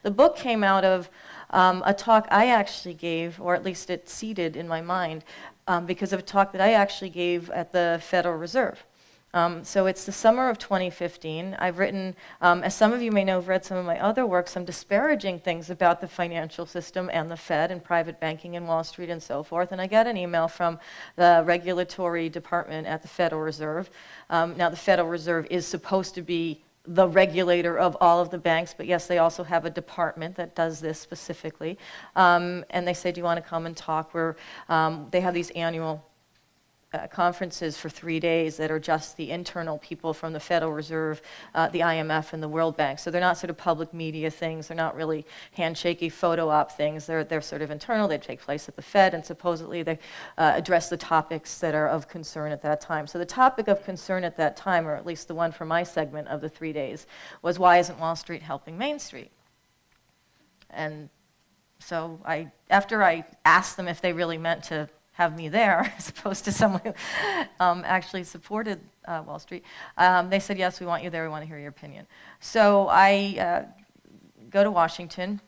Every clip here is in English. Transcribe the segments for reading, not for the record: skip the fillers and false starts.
The book came out of a talk I actually gave, or at least it seeded in my mind, because of a talk that I actually gave at the Federal Reserve. So it's the summer of 2015. I've written, as some of you may know, I've read some of my other work, some disparaging things about the financial system and the Fed and private banking and Wall Street and so forth. And I got an email from the regulatory department at the Federal Reserve. Now, the Federal Reserve is supposed to be the regulator of all of the banks, but yes, they also have a department that does this specifically. And they say, do you want to come and talk? They have these annual conferences for 3 days that are just the internal people from the Federal Reserve, the IMF, and the World Bank. So they're not sort of public media things. They're not really handshaky photo op things. They're sort of internal. They take place at the Fed, and supposedly they address the topics that are of concern at that time. So the topic of concern at that time, or at least the one for my segment of the 3 days, was why isn't Wall Street helping Main Street? And so after I asked them if they really meant to have me there, as opposed to someone who actually supported Wall Street. They said, yes, we want you there, we want to hear your opinion. So I go to Washington,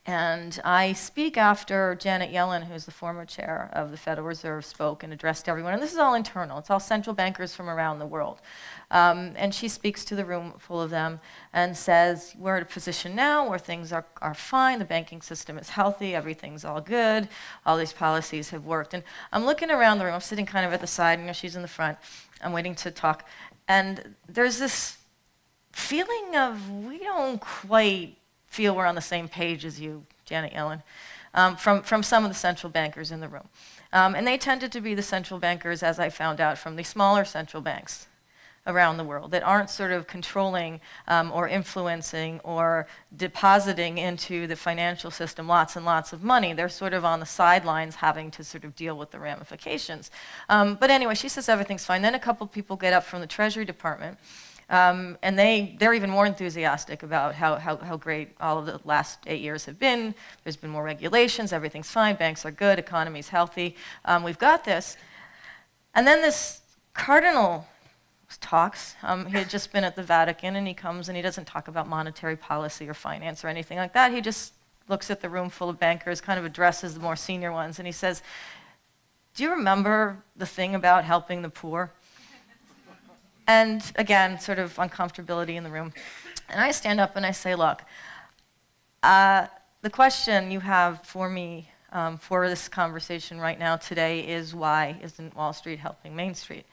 and I speak after Janet Yellen, who's the former chair of the Federal Reserve, spoke and addressed everyone. And this is all internal. It's all central bankers from around the world. And she speaks to the room full of them and says, we're at a position now where things are fine, the banking system is healthy, everything's all good, all these policies have worked. And I'm looking around the room, I'm sitting kind of at the side, she's in the front, I'm waiting to talk. And there's this feeling of, we don't quite feel we're on the same page as you, Janet Yellen, from some of the central bankers in the room. And they tended to be the central bankers, as I found out, from the smaller central banks around the world that aren't sort of controlling or influencing or depositing into the financial system lots and lots of money. They're sort of on the sidelines having to sort of deal with the ramifications. But anyway, she says everything's fine. Then a couple people get up from the Treasury Department, and they're even more enthusiastic about how great all of the last 8 years have been. There's been more regulations, everything's fine, banks are good, economy's healthy, we've got this. And then this cardinal talks. He had just been at the Vatican, and he comes and he doesn't talk about monetary policy or finance or anything like that. He just looks at the room full of bankers, kind of addresses the more senior ones, and he says, do you remember the thing about helping the poor? And again, sort of uncomfortability in the room. And I stand up and I say, look, the question you have for me for this conversation right now today is, why isn't Wall Street helping Main Street?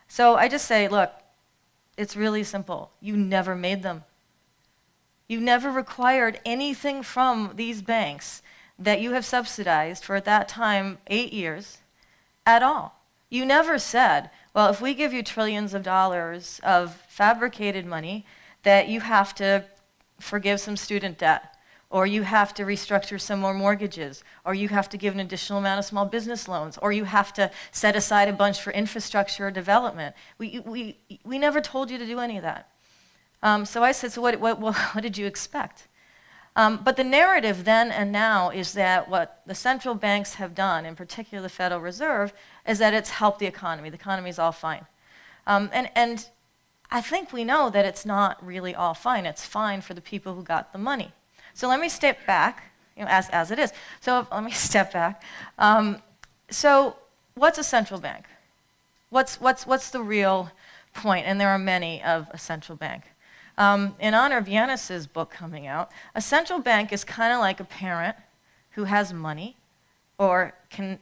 So I just say, look, it's really simple. You never made them. You never required anything from these banks that you have subsidized for, at that time, 8 years at all. You never said, well, if we give you trillions of dollars of fabricated money, that you have to forgive some student debt, or you have to restructure some more mortgages, or you have to give an additional amount of small business loans, or you have to set aside a bunch for infrastructure development. We never told you to do any of that. So I said, so what did you expect? But the narrative then and now is that what the central banks have done, in particular the Federal Reserve, is that it's helped the economy. The economy is all fine. And I think we know that it's not really all fine. It's fine for the people who got the money. So let me step back, as it is. So let me step back. So what's a central bank? What's the real point? And there are many of a central bank. In honor of Yanis's book coming out, a central bank is kind of like a parent who has money or can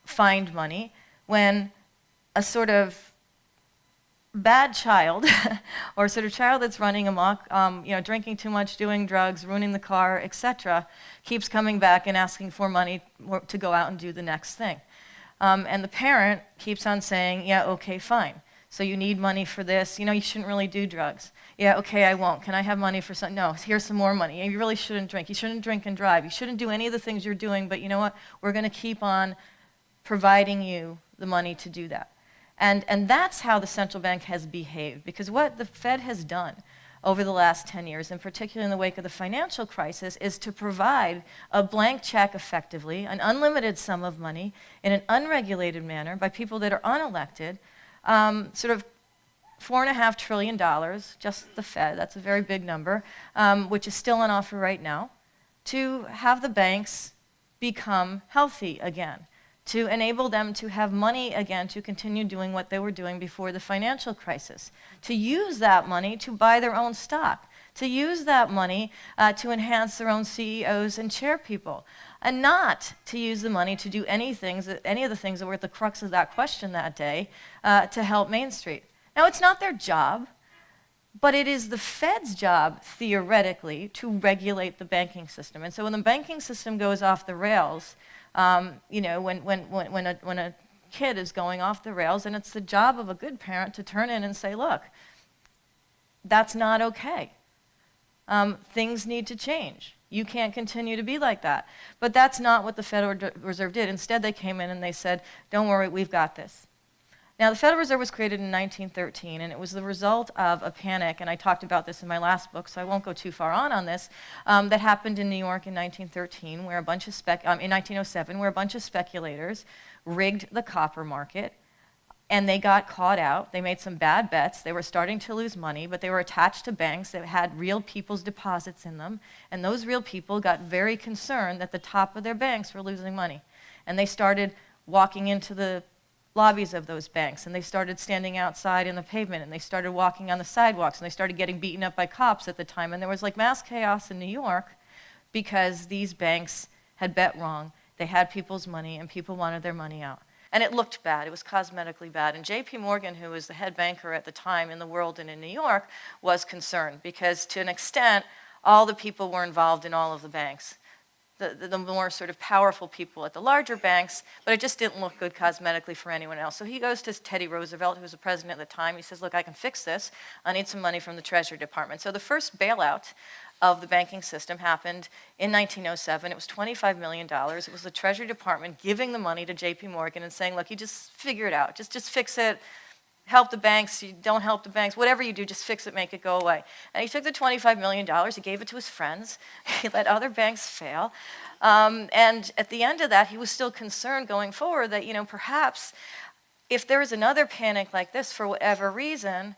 find money when a sort of bad child or sort of child that's running amok, drinking too much, doing drugs, ruining the car, etc., keeps coming back and asking for money to go out and do the next thing. And the parent keeps on saying, yeah, okay, fine. So you need money for this. You shouldn't really do drugs. Yeah, okay, I won't. Can I have money for something? No, here's some more money. You really shouldn't drink. You shouldn't drink and drive. You shouldn't do any of the things you're doing, but you know what? We're going to keep on providing you the money to do that. And that's how the central bank has behaved, because what the Fed has done over the last 10 years, in particular in the wake of the financial crisis, is to provide a blank check effectively, an unlimited sum of money in an unregulated manner by people that are unelected, sort of $4.5 trillion, just the Fed, that's a very big number, which is still on offer right now, to have the banks become healthy again, to enable them to have money again to continue doing what they were doing before the financial crisis, to use that money to buy their own stock, to use that money to enhance their own CEOs and chairpeople, and not to use the money to do any of the things that were at the crux of that question that day to help Main Street. Now, it's not their job, but it is the Fed's job, theoretically, to regulate the banking system. And so when the banking system goes off the rails, you know, when a kid is going off the rails, and it's the job of a good parent to turn in and say, look, that's not okay. Things need to change. You can't continue to be like that. But that's not what the Federal Reserve did. Instead, they came in and they said, don't worry, we've got this. Now, the Federal Reserve was created in 1913, and it was the result of a panic, and I talked about this in my last book, so I won't go too far on this, that happened in New York in 1913, where a bunch of in 1907, where a bunch of speculators rigged the copper market, and they got caught out. They made some bad bets. They were starting to lose money, but they were attached to banks that had real people's deposits in them, and those real people got very concerned that the top of their banks were losing money, and they started walking into the lobbies of those banks, and they started standing outside in the pavement, and they started walking on the sidewalks, and they started getting beaten up by cops at the time, and there was like mass chaos in New York because these banks had bet wrong. They had people's money, and people wanted their money out. And it looked bad. It was cosmetically bad. And J.P. Morgan, who was the head banker at the time in the world and in New York, was concerned because to an extent, all the people were involved in all of the banks. The more sort of powerful people at the larger banks, but it just didn't look good cosmetically for anyone else. So he goes to Teddy Roosevelt, who was the president at the time. He says, look, I can fix this. I need some money from the Treasury Department. So the first bailout of the banking system happened in 1907. It was $25 million. It was the Treasury Department giving the money to J.P. Morgan and saying, look, you just figure it out. Just fix it. Help the banks, you don't help the banks, whatever you do, just fix it, make it go away. And he took the $25 million, he gave it to his friends, he let other banks fail, and at the end of that, he was still concerned going forward that, you know, perhaps if there was another panic like this for whatever reason,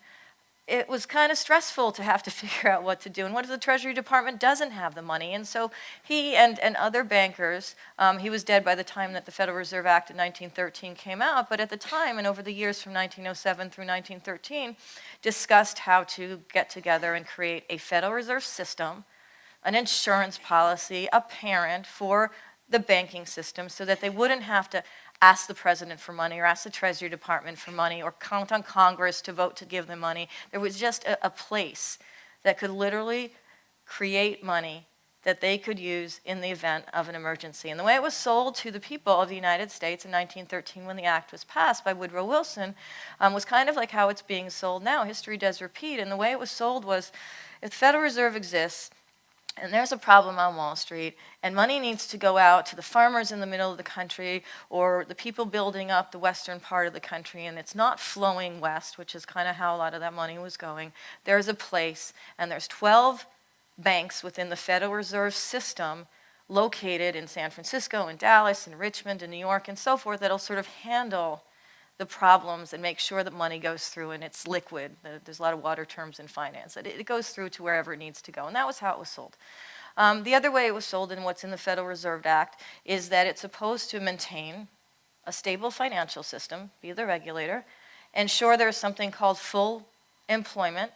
it was kind of stressful to have to figure out what to do. And what if the Treasury Department doesn't have the money? And so he and other bankers, he was dead by the time that the Federal Reserve Act of 1913 came out, but at the time and over the years from 1907 through 1913, discussed how to get together and create a Federal Reserve system, an insurance policy, a parent for the banking system so that they wouldn't have to ask the president for money or ask the Treasury Department for money or count on Congress to vote to give them money. There was just a place that could literally create money that they could use in the event of an emergency. And the way it was sold to the people of the United States in 1913 when the act was passed by Woodrow Wilson was kind of like how it's being sold now. History does repeat. And the way it was sold was if the Federal Reserve exists, and there's a problem on Wall Street, and money needs to go out to the farmers in the middle of the country or the people building up the western part of the country, and it's not flowing west, which is kind of how a lot of that money was going. There's a place, and there's 12 banks within the Federal Reserve System located in San Francisco and Dallas and Richmond and New York and so forth that'll sort of handle the problems and make sure that money goes through and it's liquid. There's a lot of water terms in finance. It goes through to wherever it needs to go, and that was how it was sold. The other way it was sold and what's in the Federal Reserve Act is that it's supposed to maintain a stable financial system, be the regulator, ensure there's something called full employment,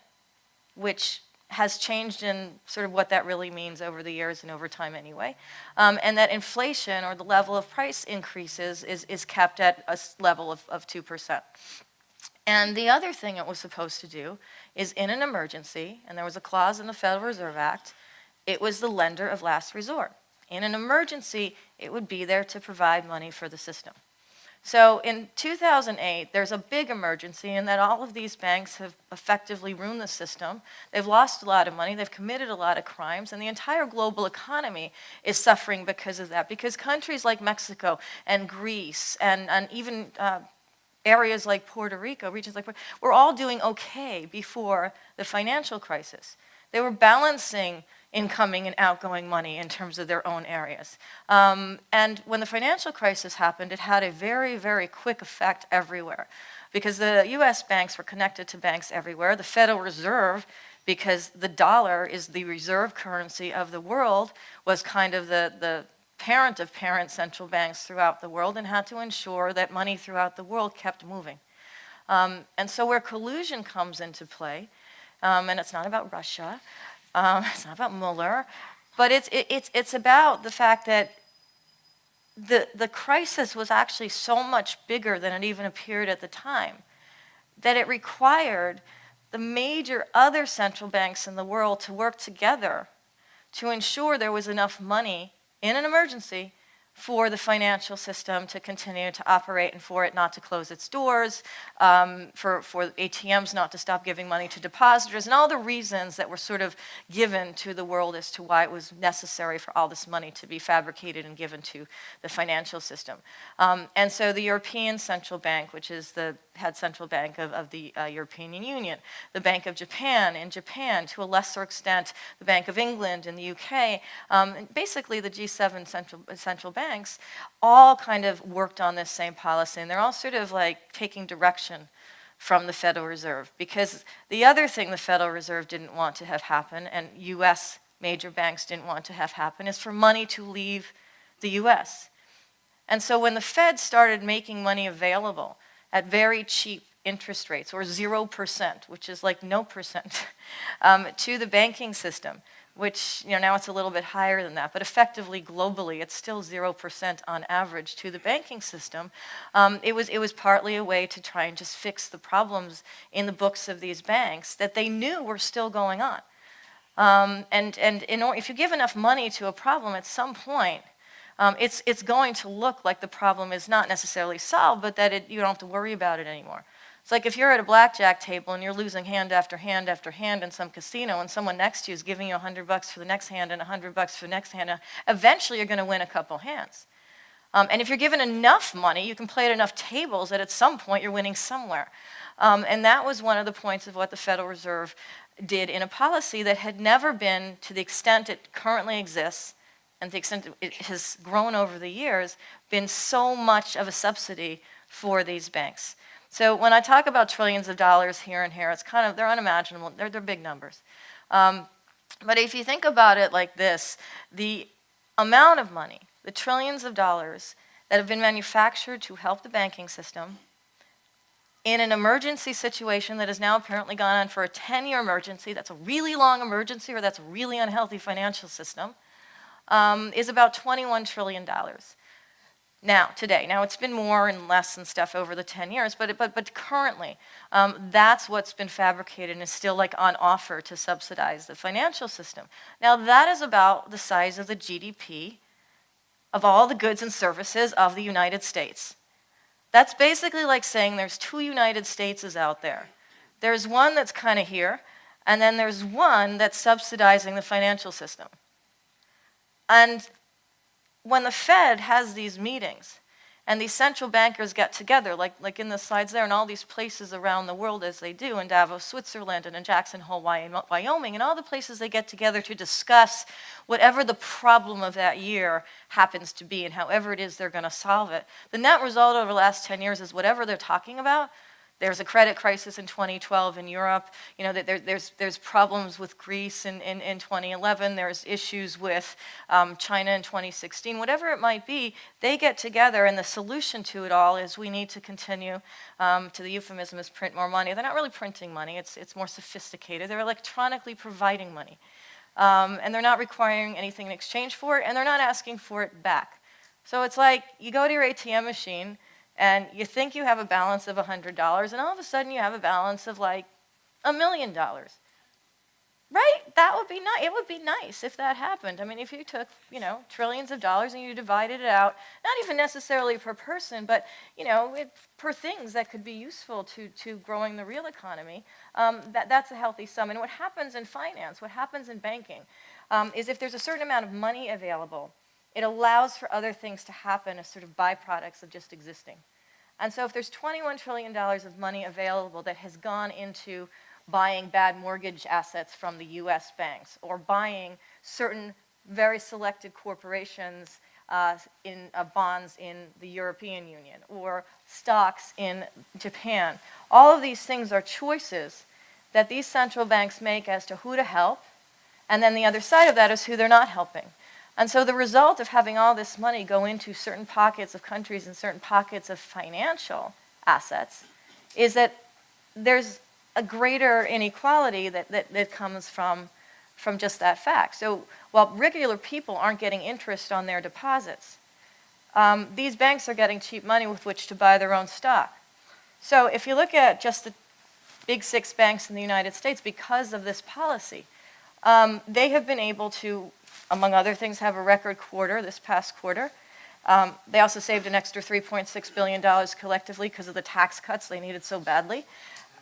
which has changed in sort of what that really means over the years and over time anyway, and that inflation or the level of price increases is kept at a level of 2%. And the other thing it was supposed to do is in an emergency, and there was a clause in the Federal Reserve Act, it was the lender of last resort. In an emergency, it would be there to provide money for the system. So in 2008, there's a big emergency in that all of these banks have effectively ruined the system. They've lost a lot of money, they've committed a lot of crimes, and the entire global economy is suffering because of that. Because countries like Mexico and Greece and even areas like Puerto Rico, regions like Puerto Rico, were all doing okay before the financial crisis. They were balancing incoming and outgoing money in terms of their own areas. And when the financial crisis happened, it had a very, very quick effect everywhere. because the US banks were connected to banks everywhere. The Federal Reserve, because the dollar is the reserve currency of the world, was kind of the parent of parent central banks throughout the world and had to ensure that money throughout the world kept moving. And so where collusion comes into play, and it's not about Russia, it's not about Mueller, but it's about the fact that the crisis was actually so much bigger than it even appeared at the time, that it required the major other central banks in the world to work together to ensure there was enough money in an emergency for the financial system to continue to operate and for it not to close its doors, for ATMs not to stop giving money to depositors, and all the reasons that were sort of given to the world as to why it was necessary for all this money to be fabricated and given to the financial system. And so the European Central Bank, which is the head central bank of the European Union, the Bank of Japan in Japan, to a lesser extent, the Bank of England in the UK, basically the G7 central banks, all kind of worked on this same policy, and they're all sort of like taking direction from the Federal Reserve. Because the other thing the Federal Reserve didn't want to have happen, and US major banks didn't want to have happen, is for money to leave the US. And so when the Fed started making money available at very cheap interest rates, or 0%, which is like no percent, to the banking system, which, now it's a little bit higher than that, but effectively, globally, it's still 0% on average to the banking system. It was partly a way to try and just fix the problems in the books of these banks that they knew were still going on. If you give enough money to a problem at some point, it's going to look like the problem is not necessarily solved, but that you don't have to worry about it anymore. It's like if you're at a blackjack table and you're losing hand after hand after hand in some casino, and someone next to you is giving you $100 for the next hand and $100 for the next hand, eventually you're going to win a couple hands. And if you're given enough money, you can play at enough tables that at some point you're winning somewhere. And that was one of the points of what the Federal Reserve did in a policy that had never been, to the extent it currently exists, and to the extent it has grown over the years, been so much of a subsidy for these banks. So when I talk about trillions of dollars here and here, it's kind of, they're unimaginable, they're big numbers. But if you think about it like this, the amount of money, the trillions of dollars that have been manufactured to help the banking system in an emergency situation that has now apparently gone on for a 10-year emergency, that's a really long emergency, or that's a really unhealthy financial system, is about $21 trillion. Now, today. Now, it's been more and less and stuff over the 10 years, but currently, that's what's been fabricated and is still like on offer to subsidize the financial system. Now, that is about the size of the GDP of all the goods and services of the United States. That's basically like saying there's two United States out there. There's one that's kind of here, and then there's one that's subsidizing the financial system. And when the Fed has these meetings and these central bankers get together, like in the slides there, and all these places around the world as they do, in Davos, Switzerland, and in Jackson Hole, Wyoming, and all the places they get together to discuss whatever the problem of that year happens to be and however it is they're going to solve it. The net result over the last 10 years is whatever they're talking about. There's a credit crisis in 2012 in Europe. There's problems with Greece in 2011. There's issues with China in 2016. Whatever it might be, they get together, and the solution to it all is we need to continue, to the euphemism is print more money. They're not really printing money. It's more sophisticated. They're electronically providing money. And they're not requiring anything in exchange for it, and they're not asking for it back. So it's like you go to your ATM machine, and you think you have a balance of $100, and all of a sudden you have a balance of like $1 million. Right? That would be nice. It would be nice if that happened. I mean, if you took, trillions of dollars and you divided it out, not even necessarily per person, but, per things that could be useful to growing the real economy, that's a healthy sum. And what happens in finance, what happens in banking, is if there's a certain amount of money available, it allows for other things to happen as sort of byproducts of just existing. And so if there's $21 trillion of money available that has gone into buying bad mortgage assets from the US banks, or buying certain very selected corporations bonds in the European Union or stocks in Japan. All of these things are choices that these central banks make as to who to help, and then the other side of that is who they're not helping. And so the result of having all this money go into certain pockets of countries and certain pockets of financial assets is that there's a greater inequality that comes from just that fact. So while regular people aren't getting interest on their deposits, these banks are getting cheap money with which to buy their own stock. So if you look at just the big 6 banks in the United States, because of this policy, they have been able to, among other things, have a record quarter this past quarter. They also saved an extra $3.6 billion collectively because of the tax cuts they needed so badly.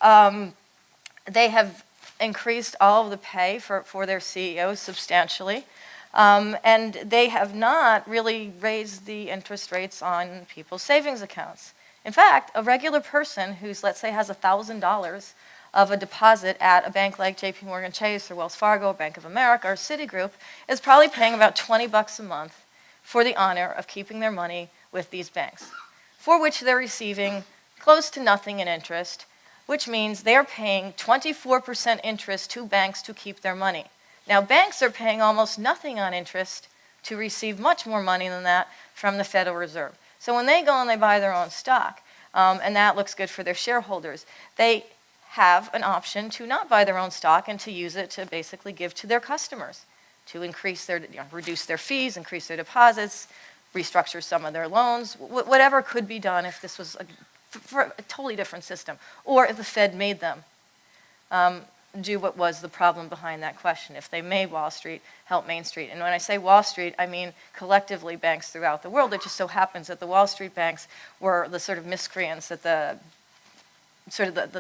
They have increased all of the pay for their CEOs substantially. And they have not really raised the interest rates on people's savings accounts. In fact, a regular person who's, let's say, has $1,000 of a deposit at a bank like JP Morgan Chase or Wells Fargo or Bank of America or Citigroup is probably paying about $20 a month for the honor of keeping their money with these banks, for which they're receiving close to nothing in interest, which means they're paying 24% interest to banks to keep their money. Now, banks are paying almost nothing on interest to receive much more money than that from the Federal Reserve. So when they go and they buy their own stock, and that looks good for their shareholders, they have an option to not buy their own stock and to use it to basically give to their customers, to increase their, reduce their fees, increase their deposits, restructure some of their loans, whatever could be done if this was for a totally different system, or if the Fed made them do what was the problem behind that question. If they made Wall Street help Main Street. And when I say Wall Street, I mean collectively banks throughout the world. It just so happens that the Wall Street banks were the sort of miscreants at the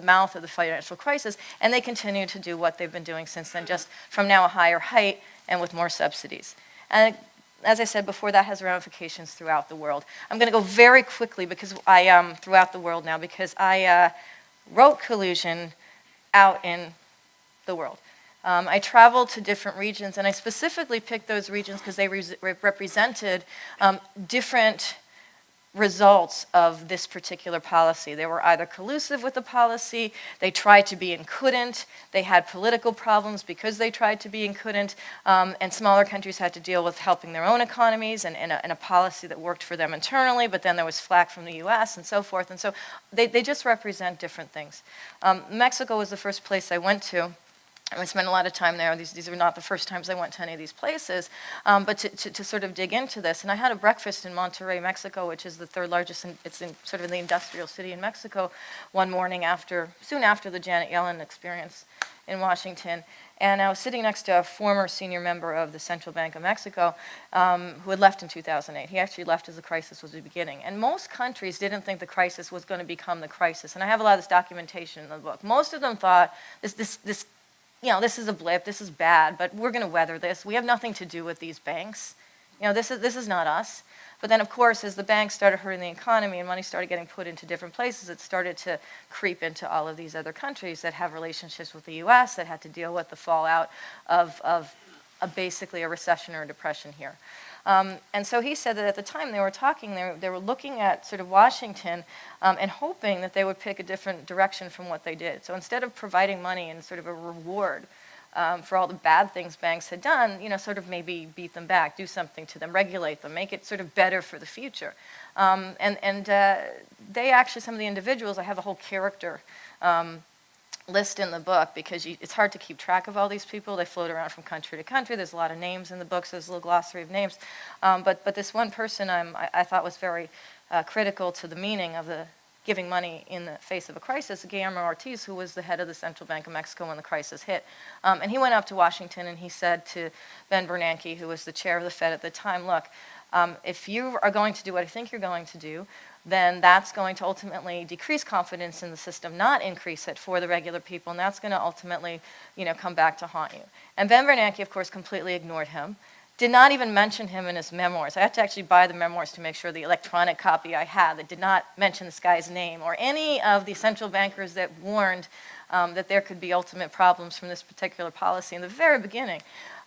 mouth of the financial crisis, and they continue to do what they've been doing since then, just from now a higher height and with more subsidies. And as I said before, that has ramifications throughout the world. I'm going to go very quickly because throughout the world now, because I wrote collusion out in the world. I traveled to different regions, and I specifically picked those regions because they represented different results of this particular policy. They were either collusive with the policy, they tried to be and couldn't, they had political problems because they tried to be and couldn't, and smaller countries had to deal with helping their own economies and a policy that worked for them internally, but then there was flack from the US and so forth. And so they just represent different things. Mexico was the first place I went to. And I spent a lot of time there. These were not the first times I went to any of these places, but to sort of dig into this. And I had a breakfast in Monterrey, Mexico, which is the third largest, it's in sort of in the industrial city in Mexico, one morning soon after the Janet Yellen experience in Washington. And I was sitting next to a former senior member of the Central Bank of Mexico who had left in 2008. He actually left as the crisis was beginning. And most countries didn't think the crisis was going to become the crisis. And I have a lot of this documentation in the book. Most of them thought this is a blip, this is bad, but we're going to weather this. We have nothing to do with these banks. This is not us. But then, of course, as the banks started hurting the economy and money started getting put into different places, it started to creep into all of these other countries that have relationships with the U.S. that had to deal with the fallout of basically a recession or a depression here. And so he said that at the time they were talking, they were looking at sort of Washington and hoping that they would pick a different direction from what they did. So instead of providing money and sort of a reward for all the bad things banks had done, sort of maybe beat them back, do something to them, regulate them, make it sort of better for the future. And they actually, some of the individuals, I have a whole character list in the book because it's hard to keep track of all these people. They float around from country to country. There's a lot of names in the book, so there's a little glossary of names. But this one person I thought was very critical to the meaning of the giving money in the face of a crisis, Guillermo Ortiz, who was the head of the Central Bank of Mexico when the crisis hit. And he went up to Washington and he said to Ben Bernanke, who was the chair of the Fed at the time, look, if you are going to do what I think you're going to do, then that's going to ultimately decrease confidence in the system, not increase it for the regular people, and that's going to ultimately, come back to haunt you. And Ben Bernanke, of course, completely ignored him, did not even mention him in his memoirs. I had to actually buy the memoirs to make sure the electronic copy I had that did not mention this guy's name or any of the central bankers that warned that there could be ultimate problems from this particular policy in the very beginning.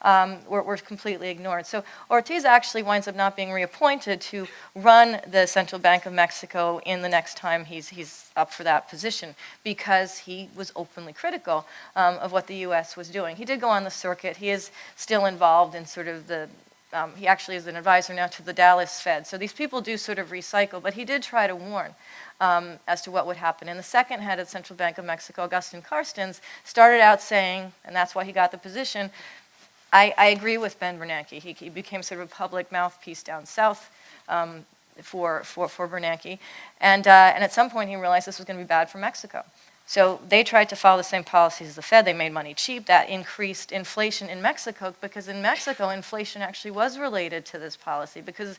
were completely ignored. So Ortiz actually winds up not being reappointed to run the Central Bank of Mexico in the next time he's up for that position, because he was openly critical of what the U.S. was doing. He did go on the circuit. He is still involved in sort of the he actually is an advisor now to the Dallas Fed. So these people do sort of recycle, but he did try to warn as to what would happen. And the second head of the Central Bank of Mexico, Agustin Carstens, started out saying, and that's why he got the position, I agree with Ben Bernanke. He became sort of a public mouthpiece down south for Bernanke. And at some point he realized this was going to be bad for Mexico. So they tried to follow the same policies as the Fed. They made money cheap. That increased inflation in Mexico, because in Mexico, inflation actually was related to this policy, because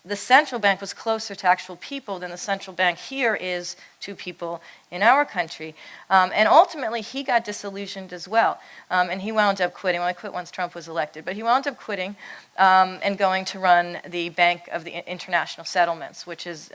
the central bank was closer to actual people than the central bank here is to people in our country. And ultimately, he got disillusioned as well. And he wound up quitting. Well, he quit once Trump was elected. But he wound up quitting and going to run the Bank of the International Settlements, which is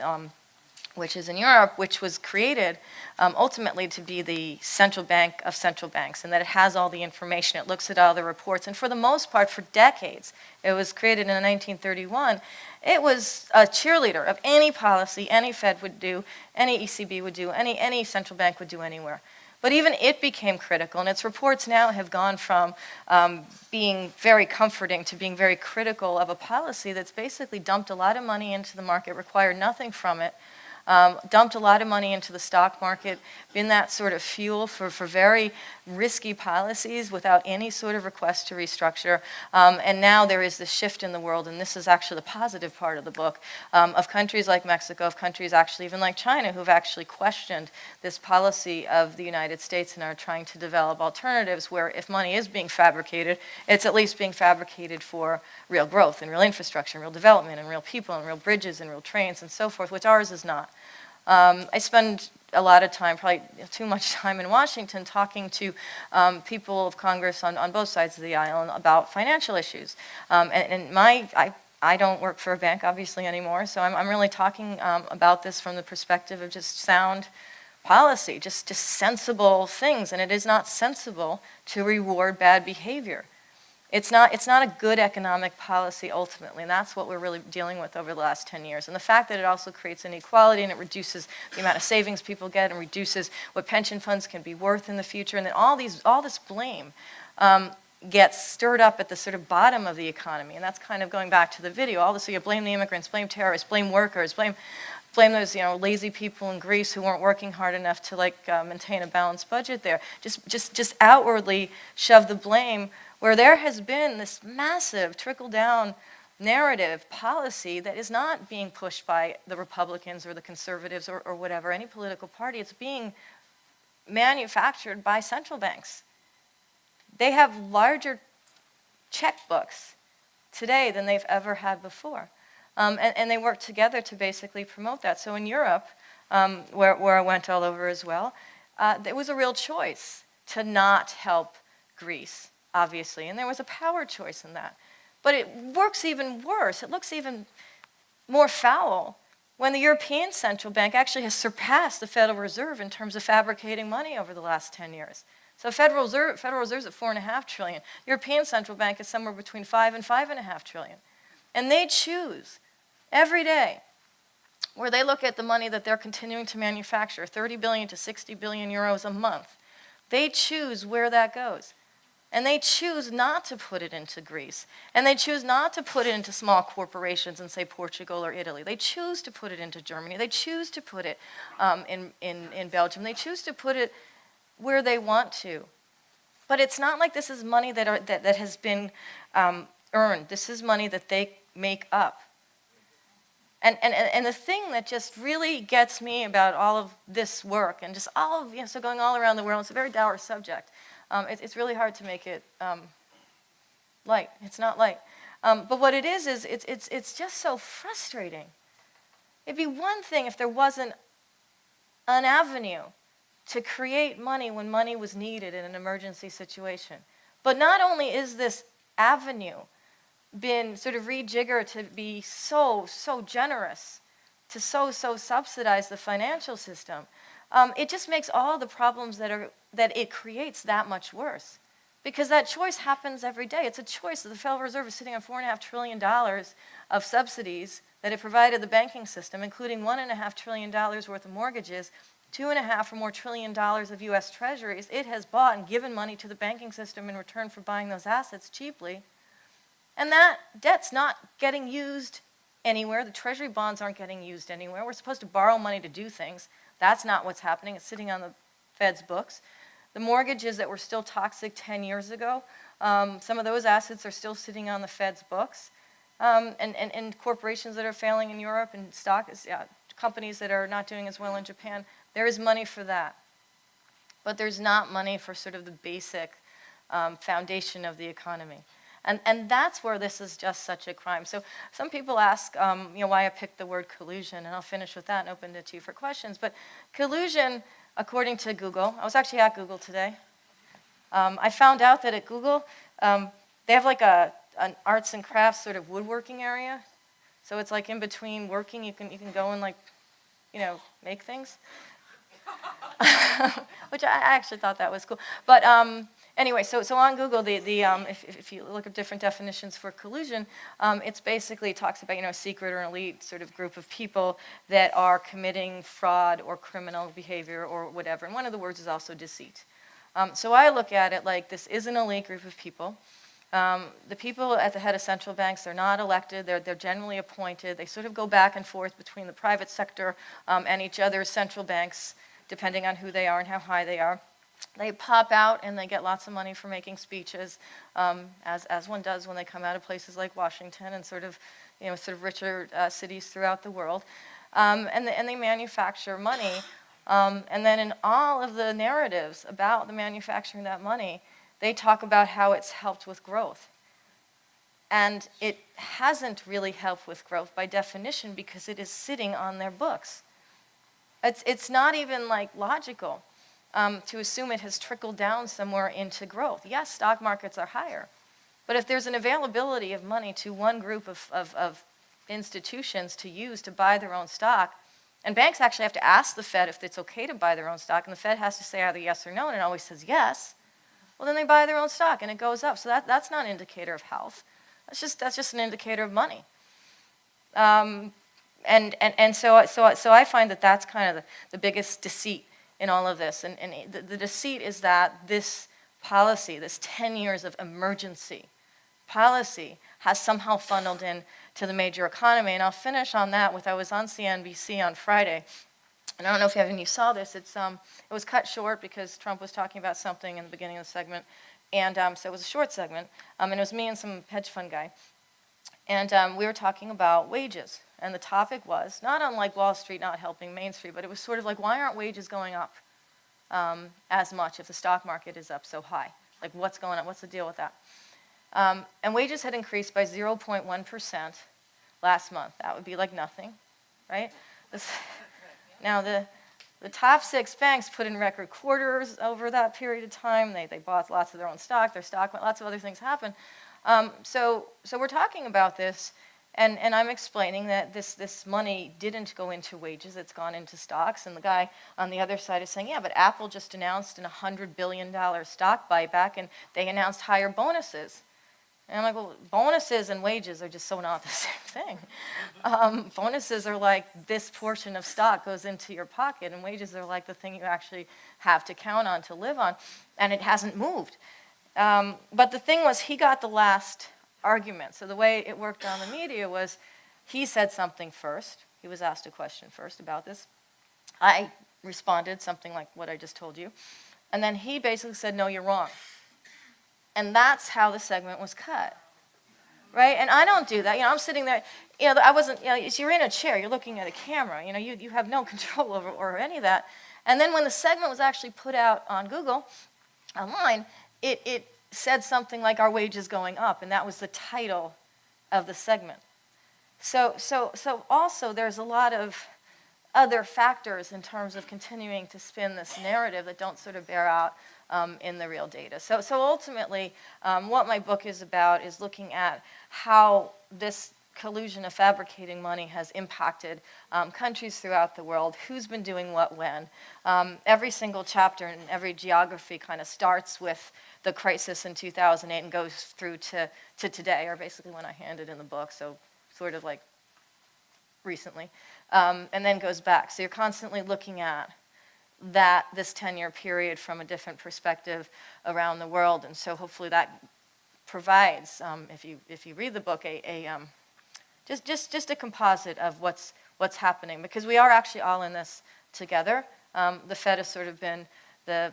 in Europe, which was created ultimately to be the central bank of central banks, and that it has all the information, it looks at all the reports, and for the most part, for decades, it was created in 1931, it was a cheerleader of any policy any Fed would do, any ECB would do, any central bank would do anywhere. But even it became critical, and its reports now have gone from being very comforting to being very critical of a policy that's basically dumped a lot of money into the market, required nothing from it, dumped a lot of money into the stock market, been that sort of fuel for very risky policies without any sort of request to restructure. And now there is this shift in the world, and this is actually the positive part of the book, of countries like Mexico, of countries actually even like China, who've actually questioned this policy of the United States and are trying to develop alternatives where if money is being fabricated, it's at least being fabricated for real growth and real infrastructure and real development and real people and real bridges and real trains and so forth, which ours is not. I spend a lot of time, probably too much time in Washington, talking to people of Congress on both sides of the aisle about financial issues. I don't work for a bank, obviously, anymore, so I'm really talking about this from the perspective of just sound policy, just sensible things, and it is not sensible to reward bad behavior. It's not a good economic policy ultimately, and that's what we're really dealing with over the last 10 years. And the fact that it also creates inequality and it reduces the amount of savings people get and reduces what pension funds can be worth in the future, and then all this blame gets stirred up at the sort of bottom of the economy. And that's kind of going back to the video. All this, so you blame the immigrants, blame terrorists, blame workers, blame those lazy people in Greece who weren't working hard enough to maintain a balanced budget there. Just outwardly shove the blame where there has been this massive trickle-down narrative policy that is not being pushed by the Republicans or the conservatives or whatever, any political party. It's being manufactured by central banks. They have larger checkbooks today than they've ever had before. And they work together to basically promote that. So in Europe, where I went all over as well, there was a real choice to not help Greece, obviously, and there was a power choice in that. But it works even worse. It looks even more foul when the European Central Bank actually has surpassed the Federal Reserve in terms of fabricating money over the last 10 years. So Federal Reserve's at $4.5 trillion. European Central Bank is somewhere between $5 and $5.5 trillion. And they choose every day where they look at the money that they're continuing to manufacture, 30 billion to 60 billion euros a month. They choose where that goes. And they choose not to put it into Greece. And they choose not to put it into small corporations in, say, Portugal or Italy. They choose to put it into Germany. They choose to put it in Belgium. They choose to put it where they want to. But it's not like this is money that has been earned. This is money that they make up. And the thing that just really gets me about all of this work and just all of, so going all around the world, it's a very dour subject. It's really hard to make it light. It's not light. But what it is it's just so frustrating. It'd be one thing if there wasn't an avenue to create money when money was needed in an emergency situation. But not only is this avenue been sort of rejiggered to be so generous, to so subsidize the financial system, it just makes all the problems that it creates that much worse. Because that choice happens every day. It's a choice. The Federal Reserve is sitting on $4.5 trillion of subsidies that it provided the banking system, including $1.5 trillion worth of mortgages, $2.5 or more trillion of U.S. Treasuries. It has bought and given money to the banking system in return for buying those assets cheaply. And that debt's not getting used anywhere. The Treasury bonds aren't getting used anywhere. We're supposed to borrow money to do things. That's not what's happening. It's sitting on the Fed's books. The mortgages that were still toxic 10 years ago, some of those assets are still sitting on the Fed's books. And corporations that are failing in Europe and companies that are not doing as well in Japan, there is money for that. But there's not money for sort of the basic foundation of the economy. And that's where this is just such a crime. So some people ask why I picked the word collusion, and I'll finish with that and open it to you for questions. But collusion, according to Google, I was actually at Google today. I found out that at Google, they have like an arts and crafts sort of woodworking area. So it's like in between working, you can go and make things. Which I actually thought that was cool. But anyway, so on Google, if you look at different definitions for collusion, it's basically talks about a secret or an elite sort of group of people that are committing fraud or criminal behavior or whatever. And one of the words is also deceit. So I look at it like this is an elite group of people. The people at the head of central banks, they're not elected, they're generally appointed. They sort of go back and forth between the private sector and each other's central banks, depending on who they are and how high they are. They pop out and they get lots of money for making speeches, as one does when they come out of places like Washington and sort of richer cities throughout the world. And they manufacture money. And then in all of the narratives about the manufacturing of that money, they talk about how it's helped with growth. And it hasn't really helped with growth by definition because it is sitting on their books. It's not even logical to assume it has trickled down somewhere into growth. Yes, stock markets are higher. But if there's an availability of money to one group of institutions to use to buy their own stock, and banks actually have to ask the Fed if it's okay to buy their own stock, and the Fed has to say either yes or no, and it always says yes, well, then they buy their own stock and it goes up. So that's not an indicator of health. That's just an indicator of money. And so I find that that's kind of the biggest deceit in all of this. And the deceit is that this policy, this 10 years of emergency policy, has somehow funneled in to the major economy. And I'll finish on that with, I was on CNBC on Friday. And I don't know if any of you saw this. It was cut short because Trump was talking about something in the beginning of the segment. And so it was a short segment. And it was me and some hedge fund guy. And we were talking about wages. And the topic was, not unlike Wall Street not helping Main Street, but it was sort of like, why aren't wages going up as much if the stock market is up so high? Like, what's going on? What's the deal with that? And wages had increased by 0.1% last month. That would be like nothing, right? Now, the top 6 banks put in record quarters over that period of time. They bought lots of their own stock. Their stock went, lots of other things happened. So we're talking about this, and I'm explaining that this money didn't go into wages. It's gone into stocks. And the guy on the other side is saying, yeah, but Apple just announced an $100 billion stock buyback, and they announced higher bonuses. And I'm like, well, bonuses and wages are just so not the same thing. Bonuses are like this portion of stock goes into your pocket, and wages are like the thing you actually have to count on to live on, and it hasn't moved. But the thing was, he got the last argument. So the way it worked on the media was he said something first. He was asked a question first about this. I responded something like what I just told you. And then he basically said, no, you're wrong. And that's how the segment was cut, right? And I don't do that. I'm sitting there. I wasn't. You're in a chair. You're looking at a camera. You have no control over or any of that. And then when the segment was actually put out on Google, online, it said something like "Our wages going up," and that was the title of the segment. So also there's a lot of other factors in terms of continuing to spin this narrative that don't sort of bear out in the real data. So ultimately, what my book is about is looking at how this collusion of fabricating money has impacted countries throughout the world, who's been doing what when. Every single chapter and every geography kind of starts with the crisis in 2008 and goes through to today, or basically when I handed in the book, so sort of like recently, and then goes back. So you're constantly looking at this 10-year period from a different perspective around the world, and so hopefully that provides, if you read the book, just a composite of what's happening, because we are actually all in this together. The Fed has sort of been the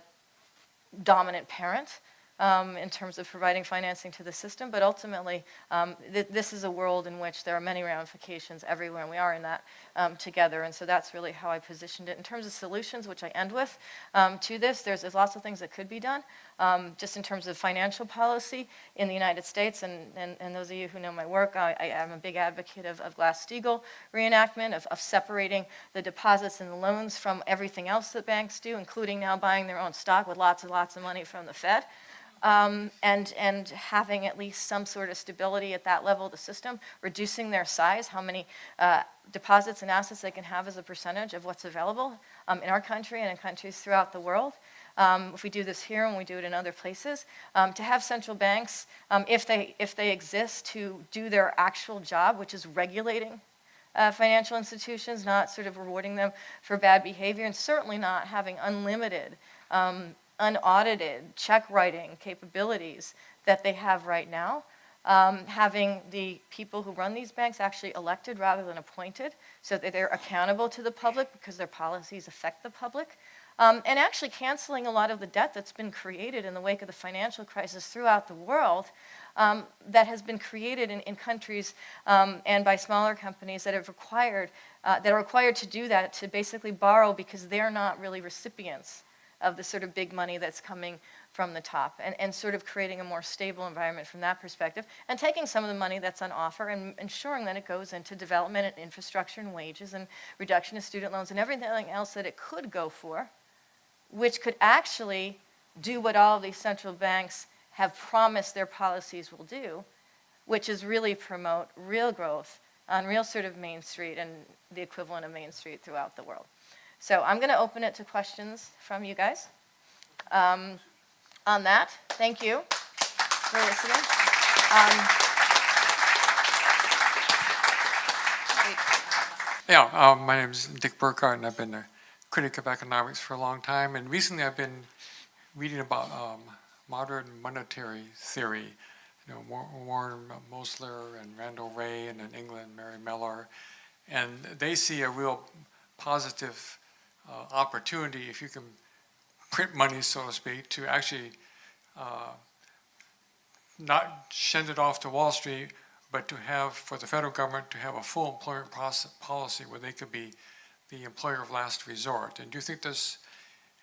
dominant parent in terms of providing financing to the system, but ultimately this is a world in which there are many ramifications everywhere, and we are in that together, and so that's really how I positioned it. In terms of solutions, which I end with, to this, there's lots of things that could be done, just in terms of financial policy in the United States, and those of you who know my work, I am a big advocate of Glass-Steagall reenactment, of separating the deposits and the loans from everything else that banks do, including now buying their own stock with lots and lots of money from the Fed. And having at least some sort of stability at that level of the system, reducing their size, how many deposits and assets they can have as a percentage of what's available in our country and in countries throughout the world. If we do this here and we do it in other places, to have central banks, if they exist, to do their actual job, which is regulating financial institutions, not sort of rewarding them for bad behavior, and certainly not having unlimited unaudited check writing capabilities that they have right now, having the people who run these banks actually elected rather than appointed, so that they're accountable to the public because their policies affect the public, and actually canceling a lot of the debt that's been created in the wake of the financial crisis throughout the world, that has been created in countries and by smaller companies that are required to do that, to basically borrow because they're not really recipients of the sort of big money that's coming from the top, and sort of creating a more stable environment from that perspective, and taking some of the money that's on offer and ensuring that it goes into development and infrastructure and wages and reduction of student loans and everything else that it could go for, which could actually do what all of these central banks have promised their policies will do, which is really promote real growth on real sort of Main Street and the equivalent of Main Street throughout the world. So I'm going to open it to questions from you guys on that. Thank you for listening. My name is Dick Burkhardt, and I've been a critic of economics for a long time. And recently I've been reading about modern monetary theory. You know, Warren Mosler and Randall Wray, and in England, Mary Miller. And they see a real positive opportunity, if you can print money, so to speak, to actually not send it off to Wall Street, but to have, for the federal government, to have a full employment policy where they could be the employer of last resort. And do you think there's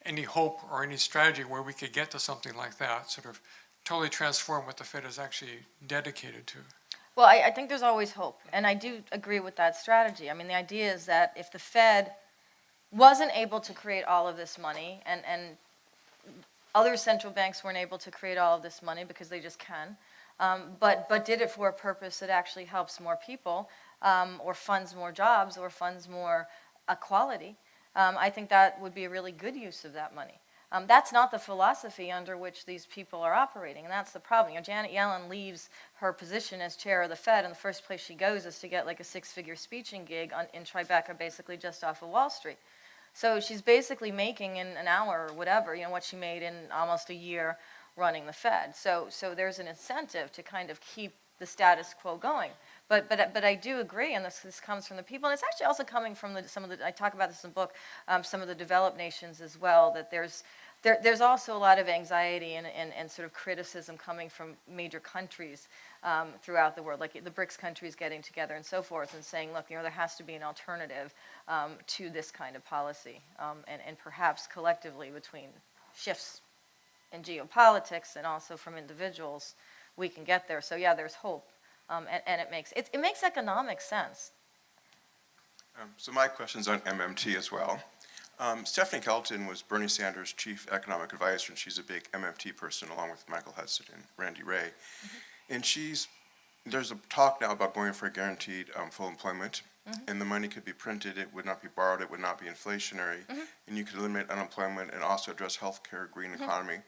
any hope or any strategy where we could get to something like that, sort of totally transform what the Fed is actually dedicated to? Well, I think there's always hope, and I do agree with that strategy. I mean, the idea is that if the Fed wasn't able to create all of this money, and other central banks weren't able to create all of this money because they just can, but did it for a purpose that actually helps more people, or funds more jobs, or funds more equality, I think that would be a really good use of that money. That's not the philosophy under which these people are operating, and that's the problem. You know, Janet Yellen leaves her position as chair of the Fed, and the first place she goes is to get like a six-figure speeching gig in Tribeca, basically just off of Wall Street. So she's basically making in an hour or whatever, you know, what she made in almost a year running the Fed. So there's an incentive to kind of keep the status quo going. But I do agree, and this comes from the people, and it's actually also coming from some of the, I talk about this in the book, some of the developed nations as well, that there's also a lot of anxiety and sort of criticism coming from major countries throughout the world, like the BRICS countries getting together and so forth, and saying, look, you know, there has to be an alternative to this kind of policy, and perhaps collectively between shifts in geopolitics and also from individuals, we can get there. So yeah, there's hope, and it makes economic sense. So my question's on MMT as well. Stephanie Kelton was Bernie Sanders' chief economic advisor, and she's a big MMT person along with Michael Hudson and Randy Wray. Mm-hmm. And she's There's a talk now about going for guaranteed full employment, and the money could be printed, it would not be borrowed, it would not be inflationary, and you could eliminate unemployment and also address healthcare, green economy.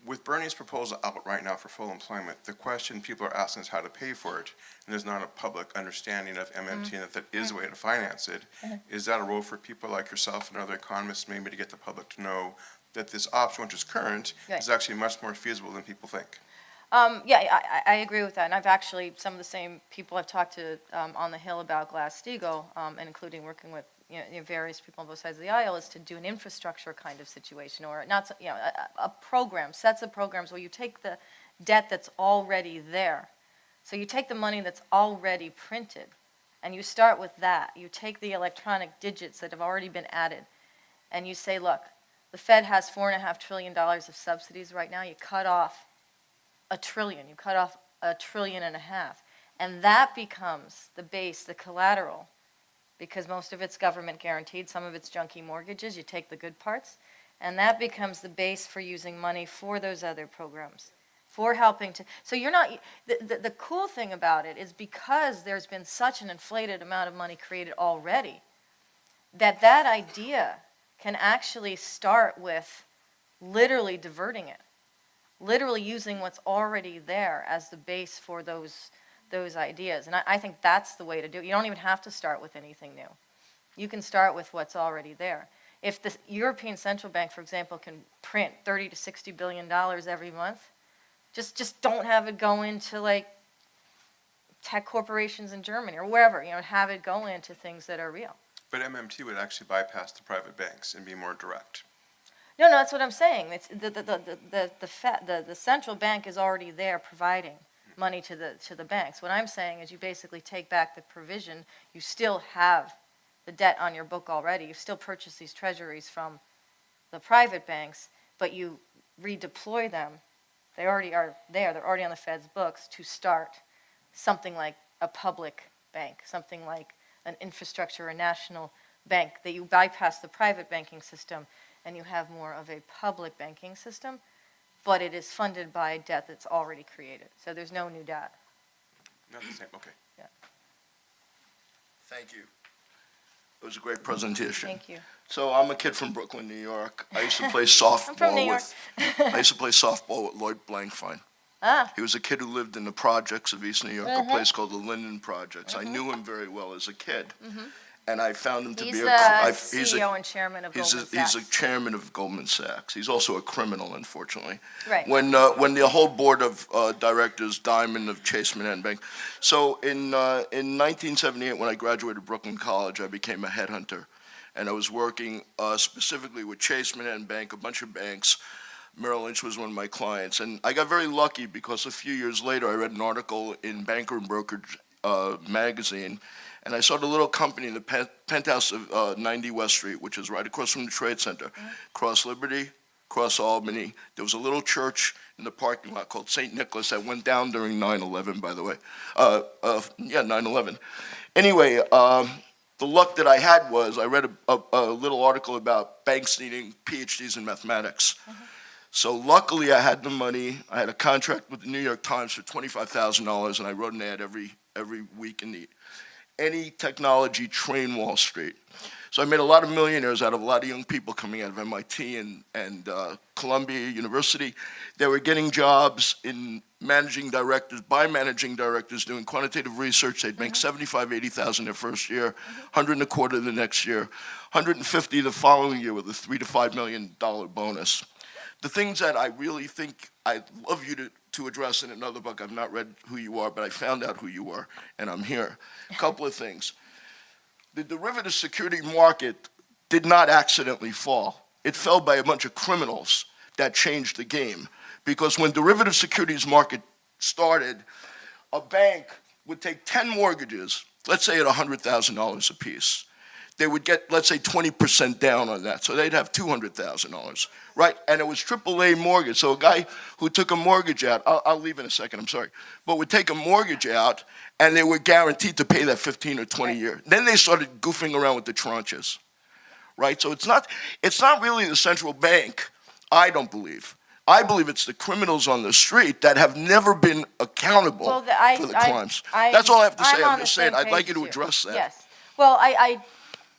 With Bernie's proposal out right now for full employment, the question people are asking is how to pay for it, and there's not a public understanding of MMT and that is a way to finance it. Is that a role for people like yourself and other economists maybe to get the public to know that this option, which is current, Right. is actually much more feasible than people think? Yeah, I agree with that, and I've actually, some of the same people I've talked to on the Hill about Glass-Steagall, and including working with various people on both sides of the aisle, is to do an infrastructure kind of situation, or not, a program, sets of programs where you take the debt that's already there. So you take the money that's already printed, and you start with that. You take the electronic digits that have already been added, and you say, look, the Fed has $4.5 trillion of subsidies right now. You cut off $1 trillion. You cut off $1.5 trillion, and that becomes the base, the collateral, because most of it's government guaranteed, some of it's junky mortgages. You take the good parts, and that becomes the base for using money for those other programs, for helping to. So you're not. The cool thing about it is because there's been such an inflated amount of money created already, that idea can actually start with literally diverting it. Literally using what's already there as the base for those ideas. And I think that's the way to do it. You don't even have to start with anything new. You can start with what's already there. If the European Central Bank, for example, can print $30 to $60 billion every month, just don't have it go into like tech corporations in Germany or wherever, have it go into things that are real. But MMT would actually bypass the private banks and be more direct. No, that's what I'm saying. It's the central bank is already there providing money to the banks. What I'm saying is you basically take back the provision. You still have the debt on your book already. You still purchase these treasuries from the private banks, but you redeploy them. They already are there. They're already on the Fed's books to start something like a public bank, something like an infrastructure, a national bank, that you bypass the private banking system and you have more of a public banking system, but it is funded by debt that's already created. So there's no new debt. Not the same, okay. Thank you. It was a great presentation. Thank you. So I'm a kid from Brooklyn, New York. I used to play I'm from New softball York. I used to play softball with Lloyd Blankfein. Ah, He was a kid who lived in the projects of East New York, a place called the Linden Projects. I knew him very well as a kid. And I found him to he's be the CEO and chairman of Goldman Sachs. he's a chairman of Goldman Sachs. He's also a criminal, unfortunately. Right. When the whole board of directors, Diamond of Chase Manhattan Bank. So in 1978, when I graduated Brooklyn College, I became a headhunter, and I was working specifically with Chase Manhattan Bank, a bunch of banks. Merrill Lynch was one of my clients, and I got very lucky because a few years later, I read an article in Banker and Brokerage magazine. And I saw the little company in the penthouse of 90 West Street, which is right across from the Trade Center, cross Liberty, cross Albany. There was a little church in the parking lot called St. Nicholas that went down during 9/11, by the way. 9/11. Anyway, the luck that I had was I read a little article about banks needing PhDs in mathematics. So luckily I had the money. I had a contract with the New York Times for $25,000, and I wrote an ad every week in the Any Technology Train Wall Street. So I made a lot of millionaires out of a lot of young people coming out of MIT and Columbia University. They were getting jobs in managing directors doing quantitative research. They'd make $75,000, $80,000 their first year, $125,000 the next year, $150,000 the following year with a $3 to $5 million bonus. The things that I really think I'd love you to address in another book. I've not read who you are, but I found out who you are, and I'm here. A couple of things. The derivative security market did not accidentally fall. It fell by a bunch of criminals that changed the game. Because when derivative securities market started, a bank would take 10 mortgages, let's say at $100,000 apiece. They would get, let's say, 20% down on that. So they'd have $200,000, right? And it was AAA mortgage. So a guy who took a mortgage out, I'll leave in a second, I'm sorry, but would take a mortgage out, and they were guaranteed to pay that 15 or 20 years. Then they started goofing around with the tranches, right? So it's not really the central bank, I don't believe, I believe it's the criminals on the street that have never been accountable Well, for the crimes. That's all I have to say. I'm on I'm the just saying, same I'd like page you to as you. address that. Yes. Well,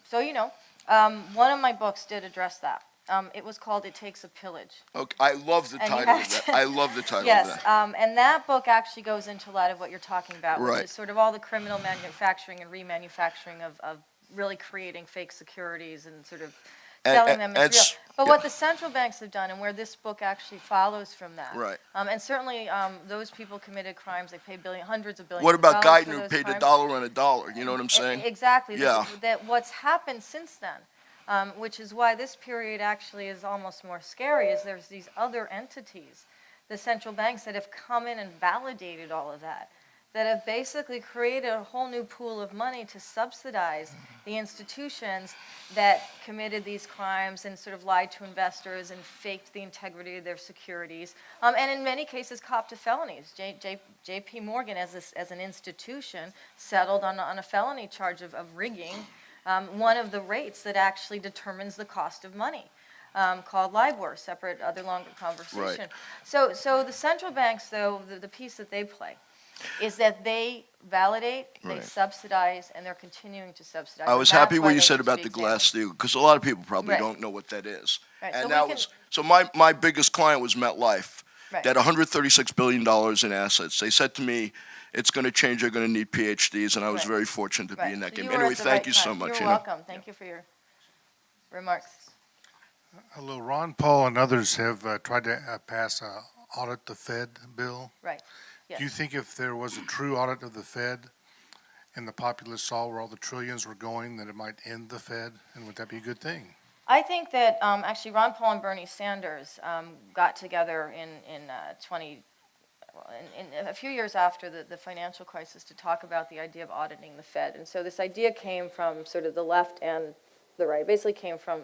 so you know, one of my books did address that. It was called "It Takes a Pillage." Okay, I love the And you title of have that. to- I love the title of Yes, that. and that book actually goes into a lot of what you're talking about, which Right. is sort of all the criminal manufacturing and remanufacturing of really creating fake securities and sort of selling them as real. it's- But yeah. what the central banks have done, and where this book actually follows from that. Right. And certainly, those people committed crimes, they paid hundreds of billions What of about dollars Guyton for who those paid crimes. $1 on $1? You know what I'm saying? Exactly. Yeah. That what's happened since then, which is why this period actually is almost more scary, is there's these other entities, the central banks that have come in and validated all of that have basically created a whole new pool of money to subsidize the institutions that committed these crimes and sort of lied to investors and faked the integrity of their securities, and in many cases copped to felonies. J.P. Morgan, as an institution, settled on a felony charge of rigging one of the rates that actually determines the cost of money, called LIBOR, separate other longer conversation. Right. So the central banks, though, the piece that they play is that they validate, they Right. subsidize, and they're continuing to subsidize. I And was that's happy why what you they said need to about be the Glass examined. Steagall, because a lot of people probably Right. don't know what that is. Right, And so that we was, can- so my biggest client was MetLife. Right. They had $136 billion in assets. They said to me, it's going to change, they're going to need PhDs, and I was Right. very fortunate to be Right. in that So game. you were Anyway, at the thank right you so time. much. You're you know. welcome. Thank you for your remarks. Hello, Ron Paul and others have tried to pass a audit the Fed bill. Right. Yes. Do you think if there was a true audit of the Fed and the populace saw where all the trillions were going, that it might end the Fed? And would that be a good thing? I think that actually Ron Paul and Bernie Sanders got together in a few years after the financial crisis to talk about the idea of auditing the Fed. And so this idea came from sort of the left and the right, basically came from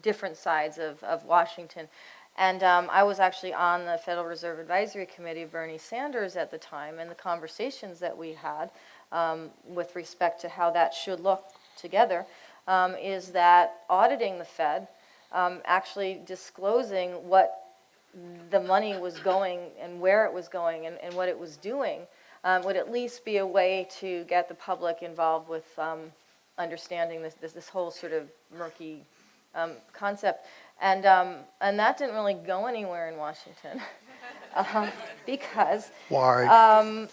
different sides of Washington. And I was actually on the Federal Reserve Advisory Committee of Bernie Sanders at the time, and the conversations that we had with respect to how that should look together is that auditing the Fed, actually disclosing what the money was going and where it was going and what it was doing, would at least be a way to get the public involved with understanding this whole sort of murky concept. And that didn't really go anywhere in Washington because Why?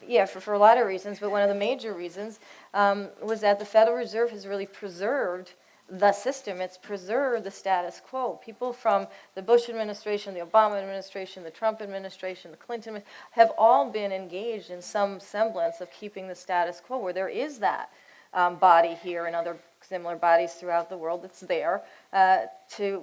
yeah, for a lot of reasons, but one of the major reasons was that the Federal Reserve has really preserved the system. It's preserved the status quo. People from the Bush administration, the Obama administration, the Trump administration, the Clinton, have all been engaged in some semblance of keeping the status quo, where there is that body here and other similar bodies throughout the world that's there to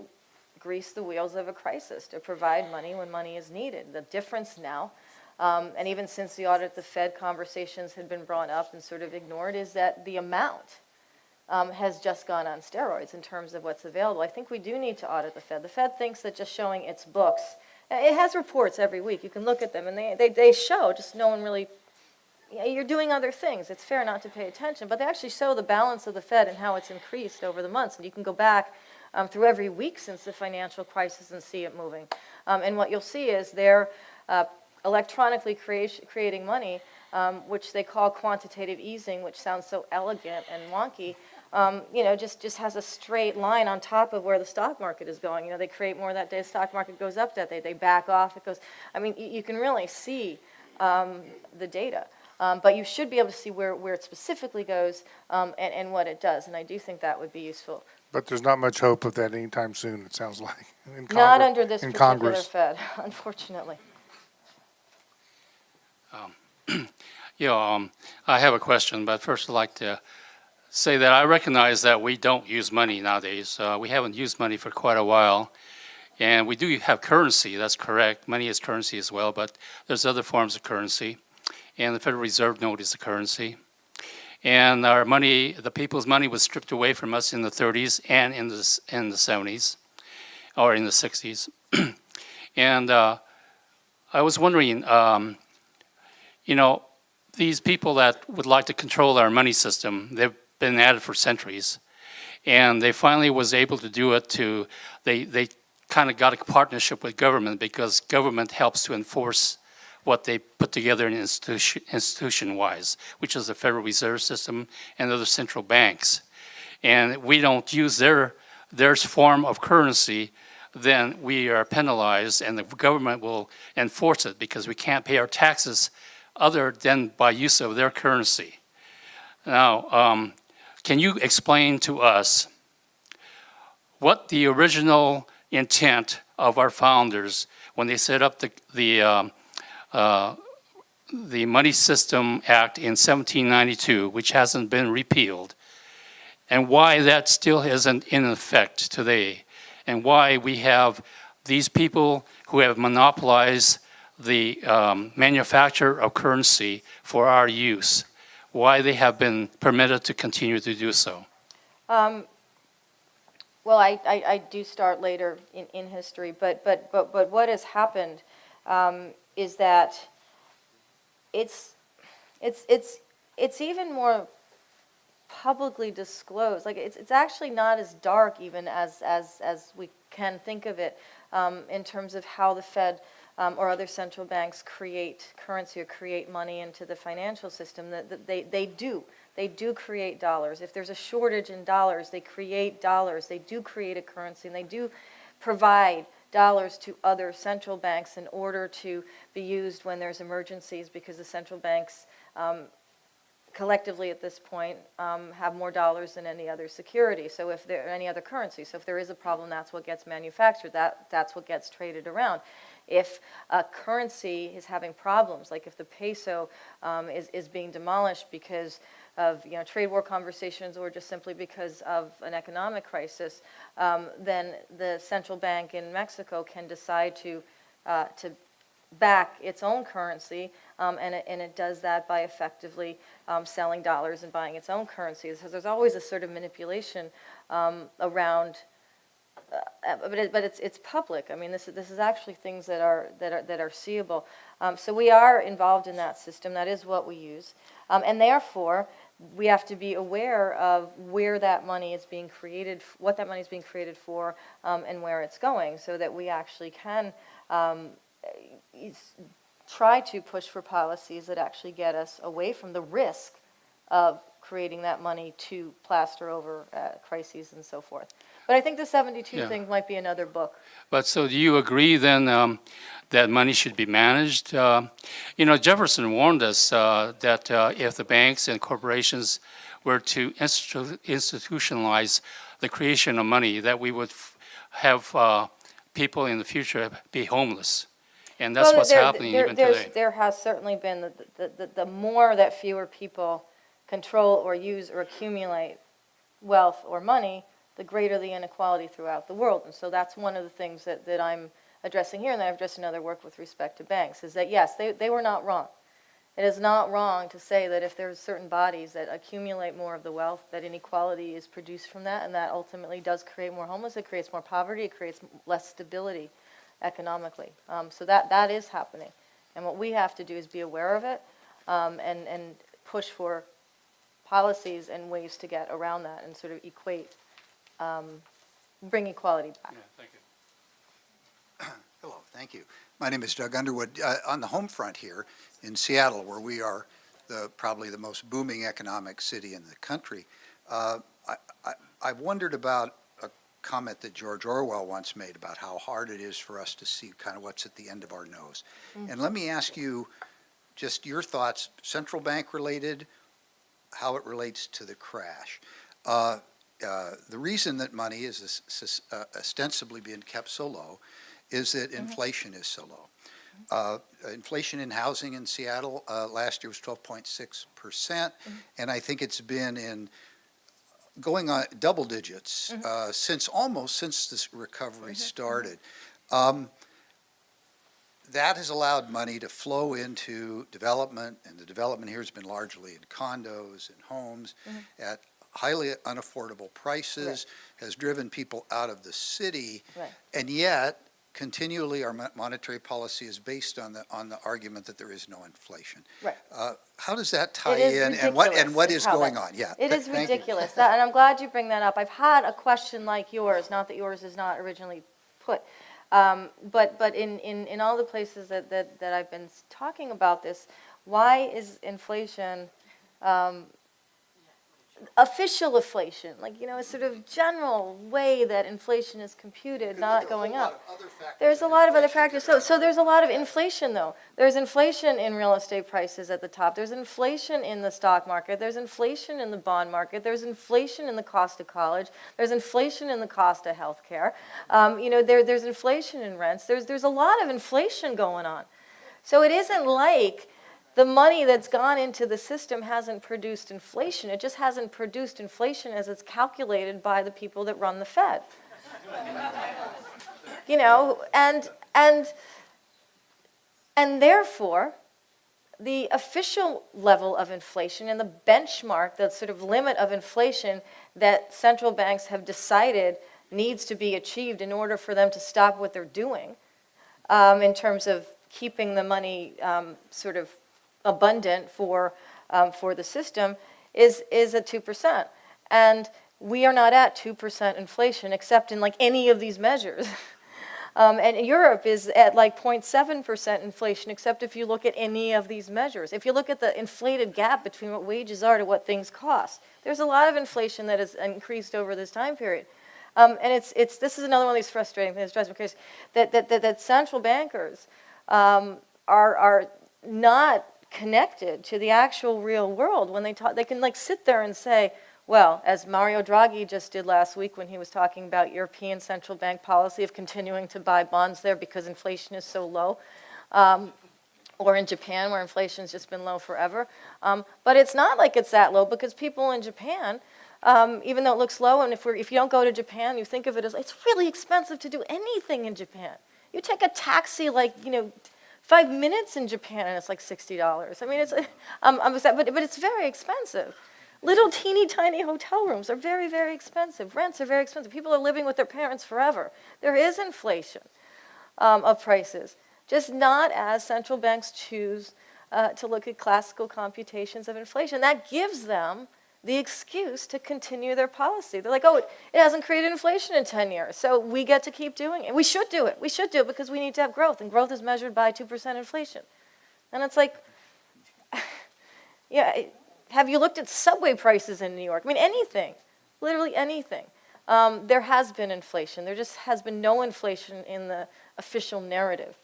grease the wheels of a crisis, to provide money when money is needed. The difference now, and even since the audit the Fed conversations had been brought up and sort of ignored, is that the amount has just gone on steroids in terms of what's available. I think we do need to audit the Fed. The Fed thinks that just showing its books, it has reports every week, you can look at them, and they show, just no one really, you're doing other things. It's fair not to pay attention, but they actually show the balance of the Fed and how it's increased over the months, and you can go back through every week since the financial crisis and see it moving. And what you'll see is they're electronically creating money, which they call quantitative easing, which sounds so elegant and wonky, just has a straight line on top of where the stock market is going. They create more that day, the stock market goes up that day, they back off, it goes, I mean, you can really see the data. But you should be able to see where it specifically goes and what it does, and I do think that would be useful. But there's not much hope of that anytime soon, it sounds like. In Not Congre- under this in particular Congress. Fed, unfortunately. I have a question, but first I'd like to say that I recognize that we don't use money nowadays. We haven't used money for quite a while, and we do have currency, that's correct. Money is currency as well, but there's other forms of currency, and the Federal Reserve note is a currency. And our money, the people's money, was stripped away from us in the 30s and in the 70s, or in the 60s. And I was wondering, these people that would like to control our money system, they've been at it for centuries, and they finally was able to do it they kind of got a partnership with government because government helps to enforce what they put together in institution-wise, which is the Federal Reserve System and other central banks. And we don't use their form of currency, then we are penalized and the government will enforce it because we can't pay our taxes other than by use of their currency. Now, can you explain to us what the original intent of our founders when they set up the Money System Act in 1792, which hasn't been repealed, and why that still isn't in effect today, and why we have these people who have monopolized the manufacture of currency for our use, why they have been permitted to continue to do so. Well, I do start later in history, but what has happened is that it's even more publicly disclosed. Like it's actually not as dark even as we can think of it in terms of how the Fed or other central banks create currency or create money into the financial system. That they do create dollars. If there's a shortage in dollars, they create dollars. They do create a currency, and they do provide dollars to other central banks in order to be used when there's emergencies, because the central banks collectively at this point have more dollars than any other security. So if there any other currency, so if there is a problem, that's what gets manufactured. That's what gets traded around. If a currency is having problems, like if the peso is being demolished because of trade war conversations or just simply because of an economic crisis, then the central bank in Mexico can decide to back its own currency, and it does that by effectively selling dollars and buying its own currency. So there's always a sort of manipulation around. But it's public. I mean, this is actually things that are seeable. So we are involved in that system. That is what we use, and therefore we have to be aware of where that money is being created, what that money is being created for, and where it's going, so that we actually can try to push for policies that actually get us away from the risk of creating that money to plaster over crises and so forth. But I think the 72 thing might be another book. But so do you agree then that money should be managed? Jefferson warned us that if the banks and corporations were to institutionalize the creation of money, that we would have people in the future be homeless. And that's what's happening even today. There has certainly been, the more that fewer people control or use or accumulate wealth or money, the greater the inequality throughout the world. And so that's one of the things that I'm addressing here, and that I've addressed in other work with respect to banks, is that yes, they were not wrong. It is not wrong to say that if there's certain bodies that accumulate more of the wealth, that inequality is produced from that, and that ultimately does create more homeless, it creates more poverty, it creates less stability economically. So that is happening. And what we have to do is be aware of it and push for policies and ways to get around that and sort of bring equality back. Yeah, thank you. Hello, thank you. My name is Doug Underwood. On the home front here in Seattle, where we are probably the most booming economic city in the country, I've wondered about a comment that George Orwell once made about how hard it is for us to see kind of what's at the end of our nose. And let me ask you just your thoughts, central bank related, how it relates to the crash. The reason that money is ostensibly being kept so low is that inflation is so low. Inflation in housing in Seattle last year was 12.6%, and I think it's been going on double digits since this recovery started. That has allowed money to flow into development, and the development here has been largely in condos and homes at highly unaffordable prices, has driven people out of the city, and yet continually our monetary policy is based on the argument that there is no inflation. Right. How does that tie in, and what is going on? Yeah, it is ridiculous, and I'm glad you bring that up. I've had a question like yours, not that yours is not originally put. But in all the places that I've been talking about this, why is inflation, official inflation, like, a sort of general way that inflation is computed, not going up? There's a lot of other factors. So there's a lot of inflation, though. There's inflation in real estate prices at the top. There's inflation in the stock market. There's inflation in the bond market. There's inflation in the cost of college. There's inflation in the cost of health care. There's inflation in rents. There's a lot of inflation going on. So it isn't like the money that's gone into the system hasn't produced inflation. It just hasn't produced inflation as it's calculated by the people that run the Fed. And therefore, the official level of inflation and the benchmark, the sort of limit of inflation that central banks have decided needs to be achieved in order for them to stop what they're doing, in terms of keeping the money sort of abundant for the system, is at 2%. And we are not at 2% inflation, except in like any of these measures. And Europe is at like 0.7% inflation, except if you look at any of these measures. If you look at the inflated gap between what wages are to what things cost, there's a lot of inflation that has increased over this time period. And this is another one of these frustrating things, because that central bankers are not connected to the actual real world. When they talk, they can like sit there and say, well, as Mario Draghi just did last week when he was talking about European central bank policy of continuing to buy bonds there because inflation is so low, or in Japan where inflation's just been low forever. But it's not like it's that low, because people in Japan, even though it looks low, and if you don't go to Japan, you think of it as, it's really expensive to do anything in Japan. You take a taxi 5 minutes in Japan and it's like $60. I mean, it's but it's very expensive. Little teeny tiny hotel rooms are very, very expensive. Rents are very expensive. People are living with their parents forever. There is inflation of prices, just not as central banks choose to look at classical computations of inflation. That gives them the excuse to continue their policy. They're like, oh, it hasn't created inflation in 10 years, so we get to keep doing it. We should do it. We should do it because we need to have growth, and growth is measured by 2% inflation. And it's like, yeah, have you looked at subway prices in New York? I mean, anything, literally anything. There has been inflation. There just has been no inflation in the official narrative.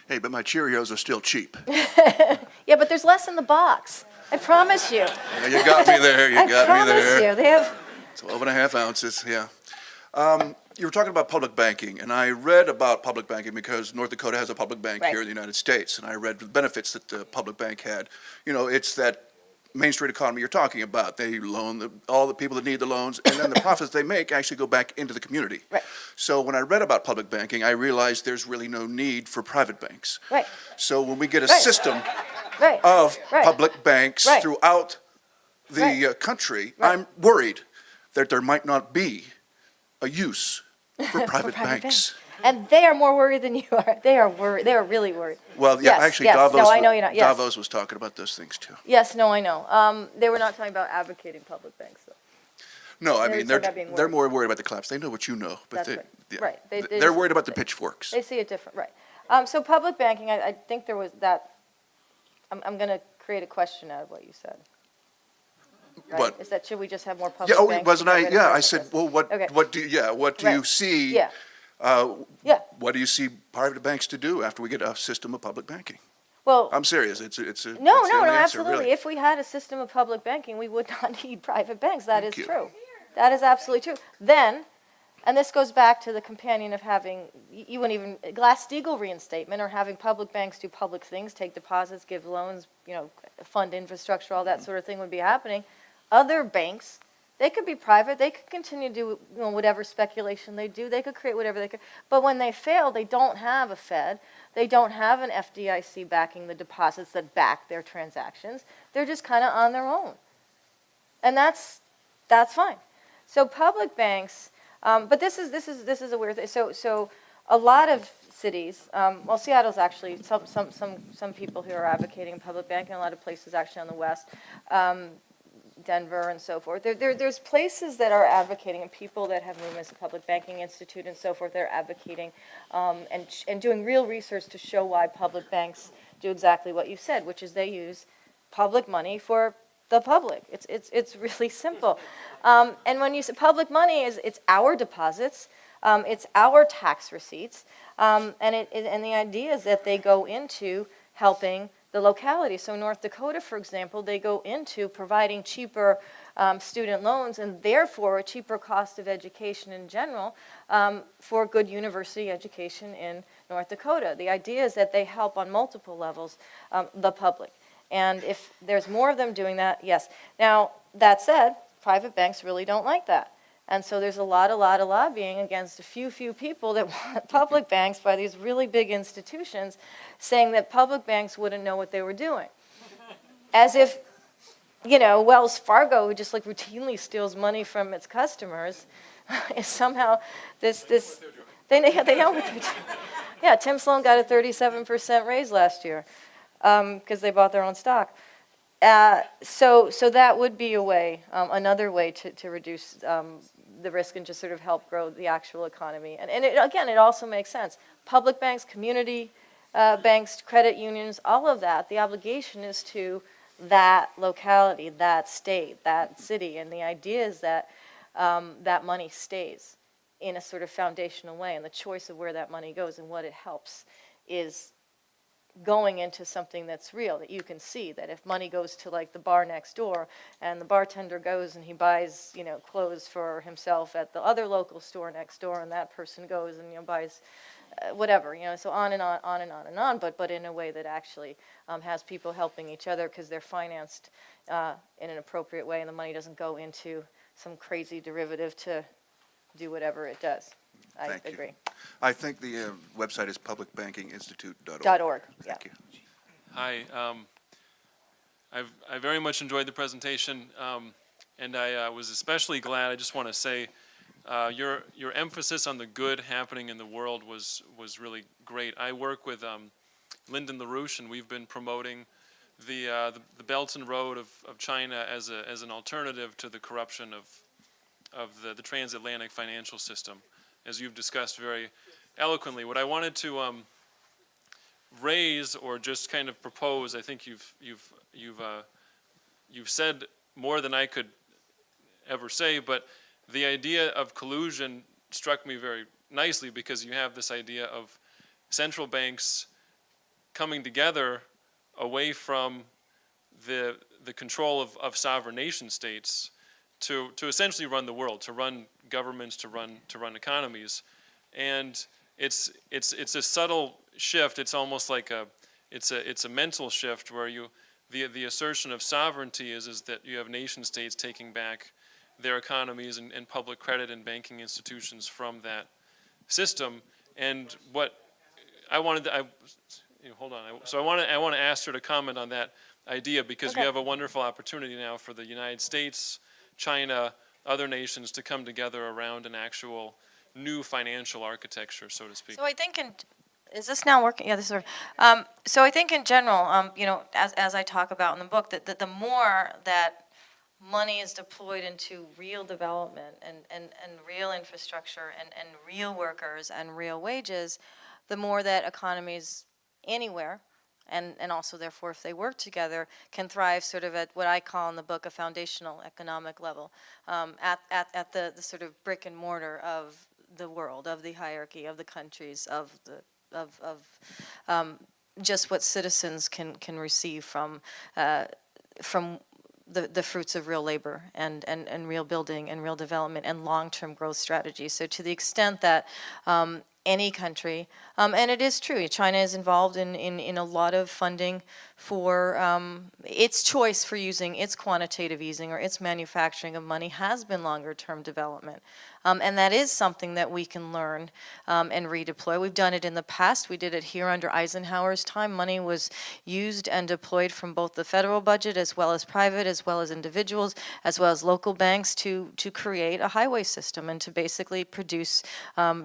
Hey, but my Cheerios are still cheap. Yeah, but there's less in the box. I promise you. Yeah, you got me there. You got me there. I promise you. They have 12 and a half ounces, yeah. You were talking about public banking, and I read about public banking because North Dakota has a public bank Right. here in the United States, and I read the benefits that the public bank had. It's that Main Street economy you're talking about. They loan all the people that need the loans, and then the profits they make actually go back into the community. Right. So when I read about public banking, I realized there's really no need for private banks. Right. So when we get a Right. system right. of Right. public banks Right. throughout the Right. country, Right. I'm worried that there might not be a use for private banks. And they are more worried than you are. They are worried. They are really worried. Well, yeah, Yes, actually, yes. Davos, No, I know you're not. Yes. Davos was talking about those things too. Yes, no, I know. They were not talking about advocating public banks, though. No, I They mean, said about being they're worried. more worried about the collapse. They know what you know, but That's right. yeah, Right. They they're just- worried about the pitchforks. They see it different, right. So public banking, I think there was that, I'm going to create a question out of what you said. Right? What? Is that, should we just have more Yeah, public oh, banks? wasn't to get I? rid of Yeah, I private said, banks? well, Okay. what do you Right. see? Yeah. Yeah. What do you see private banks to do after we get a system of public banking? Well, I'm serious. It's a no, it's the no, only answer, absolutely. really. If we had a system of public banking, we would not need private banks. That is Thank you. true. That is absolutely true. Then, and this goes back to the companion of having, you wouldn't even, Glass-Steagall reinstatement, or having public banks do public things, take deposits, give loans, fund infrastructure, all that sort of thing would be happening. Other banks, they could be private. They could continue to do whatever speculation they do. They could create whatever they could. But when they fail, they don't have a Fed. They don't have an FDIC backing the deposits that back their transactions. They're just kind of on their own. And that's fine. So public banks, but this is a weird thing. So a lot of cities, well, Seattle's actually some people who are advocating public banking. A lot of places actually on the west. Denver and so forth. There's places that are advocating, and people that have movements, the Public Banking Institute and so forth, they're advocating and doing real research to show why public banks do exactly what you said, which is they use public money for the public. It's really simple. And when you say public money, it's our deposits, it's our tax receipts, and the idea is that they go into helping the locality. So North Dakota, for example, they go into providing cheaper student loans and therefore a cheaper cost of education in general for good university education in North Dakota. The idea is that they help on multiple levels the public. And if there's more of them doing that, yes. Now, that said, private banks really don't like that. And so there's a lot of lobbying against a few people that want public banks by these really big institutions saying that public banks wouldn't know what they were doing. As if, Wells Fargo, who just like routinely steals money from its customers, is somehow they know what they're doing. Yeah, Tim Sloan got a 37% raise last year because they bought their own stock. So that would be a way, another way to reduce the risk and just sort of help grow the actual economy. And it also makes sense. Public banks, community banks, credit unions, all of that, the obligation is to that locality, that state, that city. And the idea is that that money stays in a sort of foundational way. And the choice of where that money goes and what it helps is going into something that's real, that you can see, that if money goes to like the bar next door and the bartender goes and he buys, clothes for himself at the other local store next door, and that person goes and, buys whatever, so on and on, but in a way that actually has people helping each other because they're financed in an appropriate way and the money doesn't go into some crazy derivative to do whatever it does. I agree. I think the website is publicbankinginstitute.org. .org, yeah. Thank you. Hi, I very much enjoyed the presentation, and I was especially glad. I just want to say, your emphasis on the good happening in the world was really great. I work with Lyndon LaRouche, and we've been promoting the Belt and Road of China as an alternative to the corruption of the transatlantic financial system, as you've discussed very eloquently. What I wanted to raise or just kind of propose, I think you've said more than I could ever say, but the idea of collusion struck me very nicely because you have this idea of central banks coming together away from the control of sovereign nation states to essentially run the world, to run governments, to run economies. And it's a subtle shift. It's almost like it's a mental shift where the assertion of sovereignty is that you have nation states taking back their economies and public credit and banking institutions from that system. And what I wanted to, hold on. So I want to ask her to comment on that idea because we have a wonderful opportunity now for the United States, China, other nations to come together around an actual new financial architecture, so to speak. So I think is this now working? Yeah, this is so I think in general, as I talk about in the book, that the more that money is deployed into real development and real infrastructure and real workers and real wages, the more that economies anywhere, and also therefore if they work together, can thrive sort of at what I call in the book a foundational economic level, at the sort of brick and mortar of the world, of the hierarchy, of the countries, of just what citizens can receive from the fruits of real labor and real building and real development and long-term growth strategies. So to the extent that any country, and it is true, China is involved in a lot of funding for its choice for using its quantitative easing or its manufacturing of money has been longer-term development. And that is something that we can learn and redeploy. We've done it in the past. We did it here under Eisenhower's time. Money was used and deployed from both the federal budget as well as private, as well as individuals, as well as local banks to create a highway system and to basically produce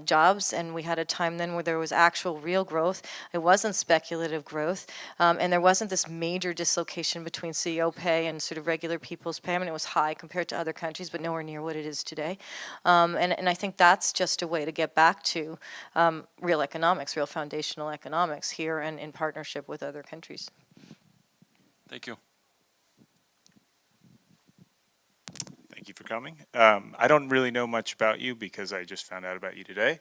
jobs. And we had a time then where there was actual real growth. It wasn't speculative growth. And there wasn't wasn't this major dislocation between CEO pay and sort of regular people's pay. I mean, it was high compared to other countries, but nowhere near what it is today. And I think that's just a way to get back to real economics, real foundational economics here and in partnership with other countries. Thank you. Thank you for coming. I don't really know much about you because I just found out about you today.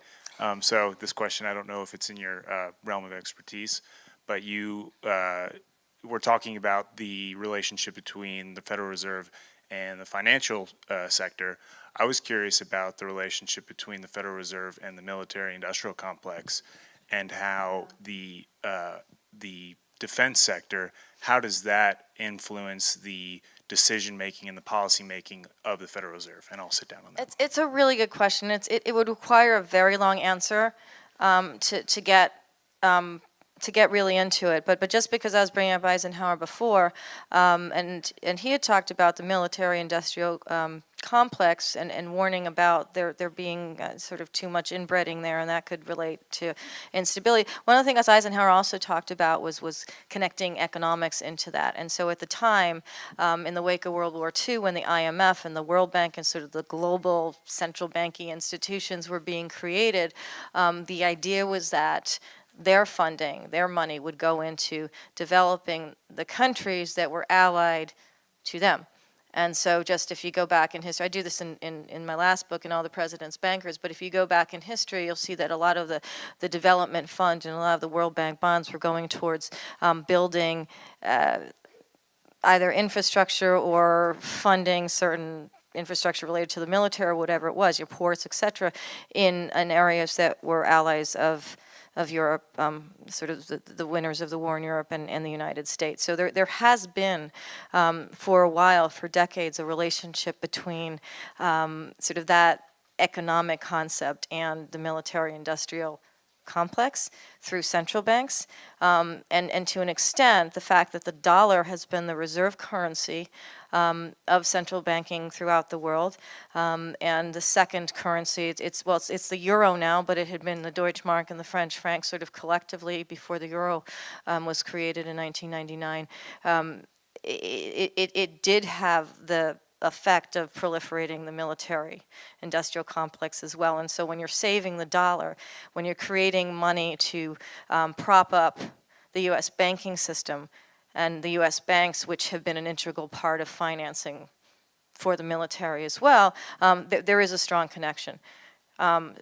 So this question, I don't know if it's in your realm of expertise, but you were talking about the relationship between the Federal Reserve and the financial sector. I was curious about the relationship between the Federal Reserve and the military-industrial complex, and how the defense sector, how does that influence the decision-making and the policy-making of the Federal Reserve? And I'll sit down on that. It's a really good question. It would require a very long answer to get really into it. But just because I was bringing up Eisenhower before, and he had talked about the military-industrial complex and warning about there being sort of too much inbreeding there, and that could relate to instability. One of the things Eisenhower also talked about was connecting economics into that. And so at the time, in the wake of World War II, when the IMF and the World Bank and sort of the global central banking institutions were being created, the idea was that their funding, their money would go into developing the countries that were allied to them. And so just if you go back in history, I do this in my last book, in All the President's Bankers, but if you go back in history, you'll see that a lot of the development fund and a lot of the World Bank bonds were going towards building either infrastructure or funding certain infrastructure related to the military or whatever it was, your ports, et cetera, in areas that were allies of Europe, sort of the winners of the war in Europe and the United States. So there has been, for a while, for decades, a relationship between sort of that economic concept and the military-industrial complex through central banks. And to an extent, the fact that the dollar has been the reserve currency of central banking throughout the world. And the second currency, it's the euro now, but it had been the Deutschmark and the French franc sort of collectively before the euro was created in 1999. It did have the effect of proliferating the military industrial complex as well. And so when you're saving the dollar, when you're creating money to prop up the U.S. banking system, and the U.S. banks, which have been an integral part of financing for the military as well, there is a strong connection.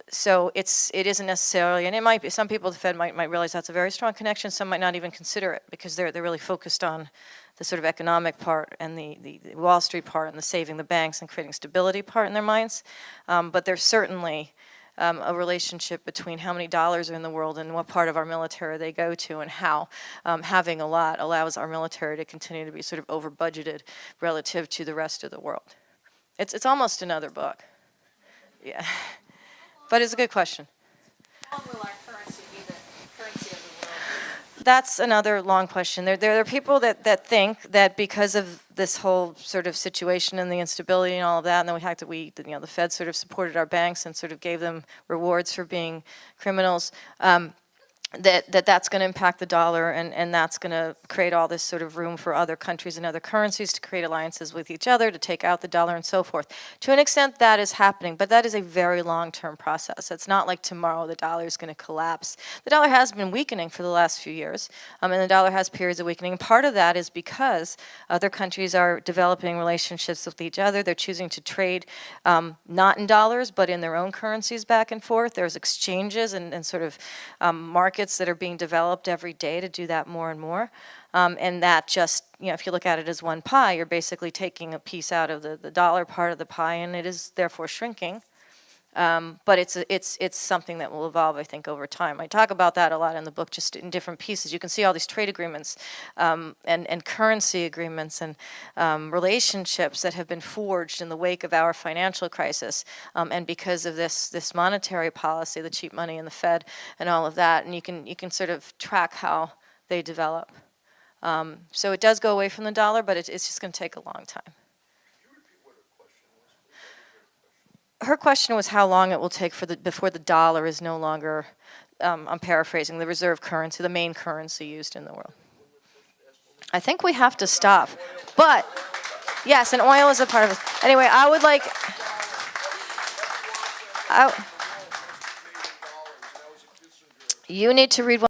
So it isn't necessarily, and it might be, some people at the Fed might realize that's a very strong connection, some might not even consider it, because they're really focused on the sort of economic part and the Wall Street part and the saving the banks and creating stability part in their minds. But there's certainly a relationship between how many dollars are in the world and what part of our military they go to, and how having a lot allows our military to continue to be sort of over budgeted relative to the rest of the world. It's almost another book. Yeah. But it's a good question. How long will our currency be the currency of the world? That's another long question. There are people that think that because of this whole sort of situation and the instability and all of that, and then the Fed sort of supported our banks and sort of gave them rewards for being criminals, that's going to impact the dollar, and that's going to create all this sort of room for other countries and other currencies to create alliances with each other, to take out the dollar and so forth. To an extent, that is happening, but that is a very long-term process. It's not like tomorrow the dollar is going to collapse. The dollar has been weakening for the last few years, and the dollar has periods of weakening. Part of that is because other countries are developing relationships with each other. They're choosing to trade not in dollars, but in their own currencies back and forth. There's exchanges and sort of markets that are being developed every day to do that more and more. And that just, if you look at it as one pie, you're basically taking a piece out of the dollar part of the pie, and it is therefore shrinking. But it's something that will evolve, I think, over time. I talk about that a lot in the book, just in different pieces. You can see all these trade agreements and currency agreements and relationships that have been forged in the wake of our financial crisis, and because of this monetary policy, the cheap money in the Fed and all of that. And you can sort of track how they develop. So it does go away from the dollar, but it's just going to take a long time. Her question was how long it will take before the dollar is no longer, I'm paraphrasing, the reserve currency, the main currency used in the world. I think we have to stop. But, yes, and oil is a part of this. Anyway, I would like, you need to read one.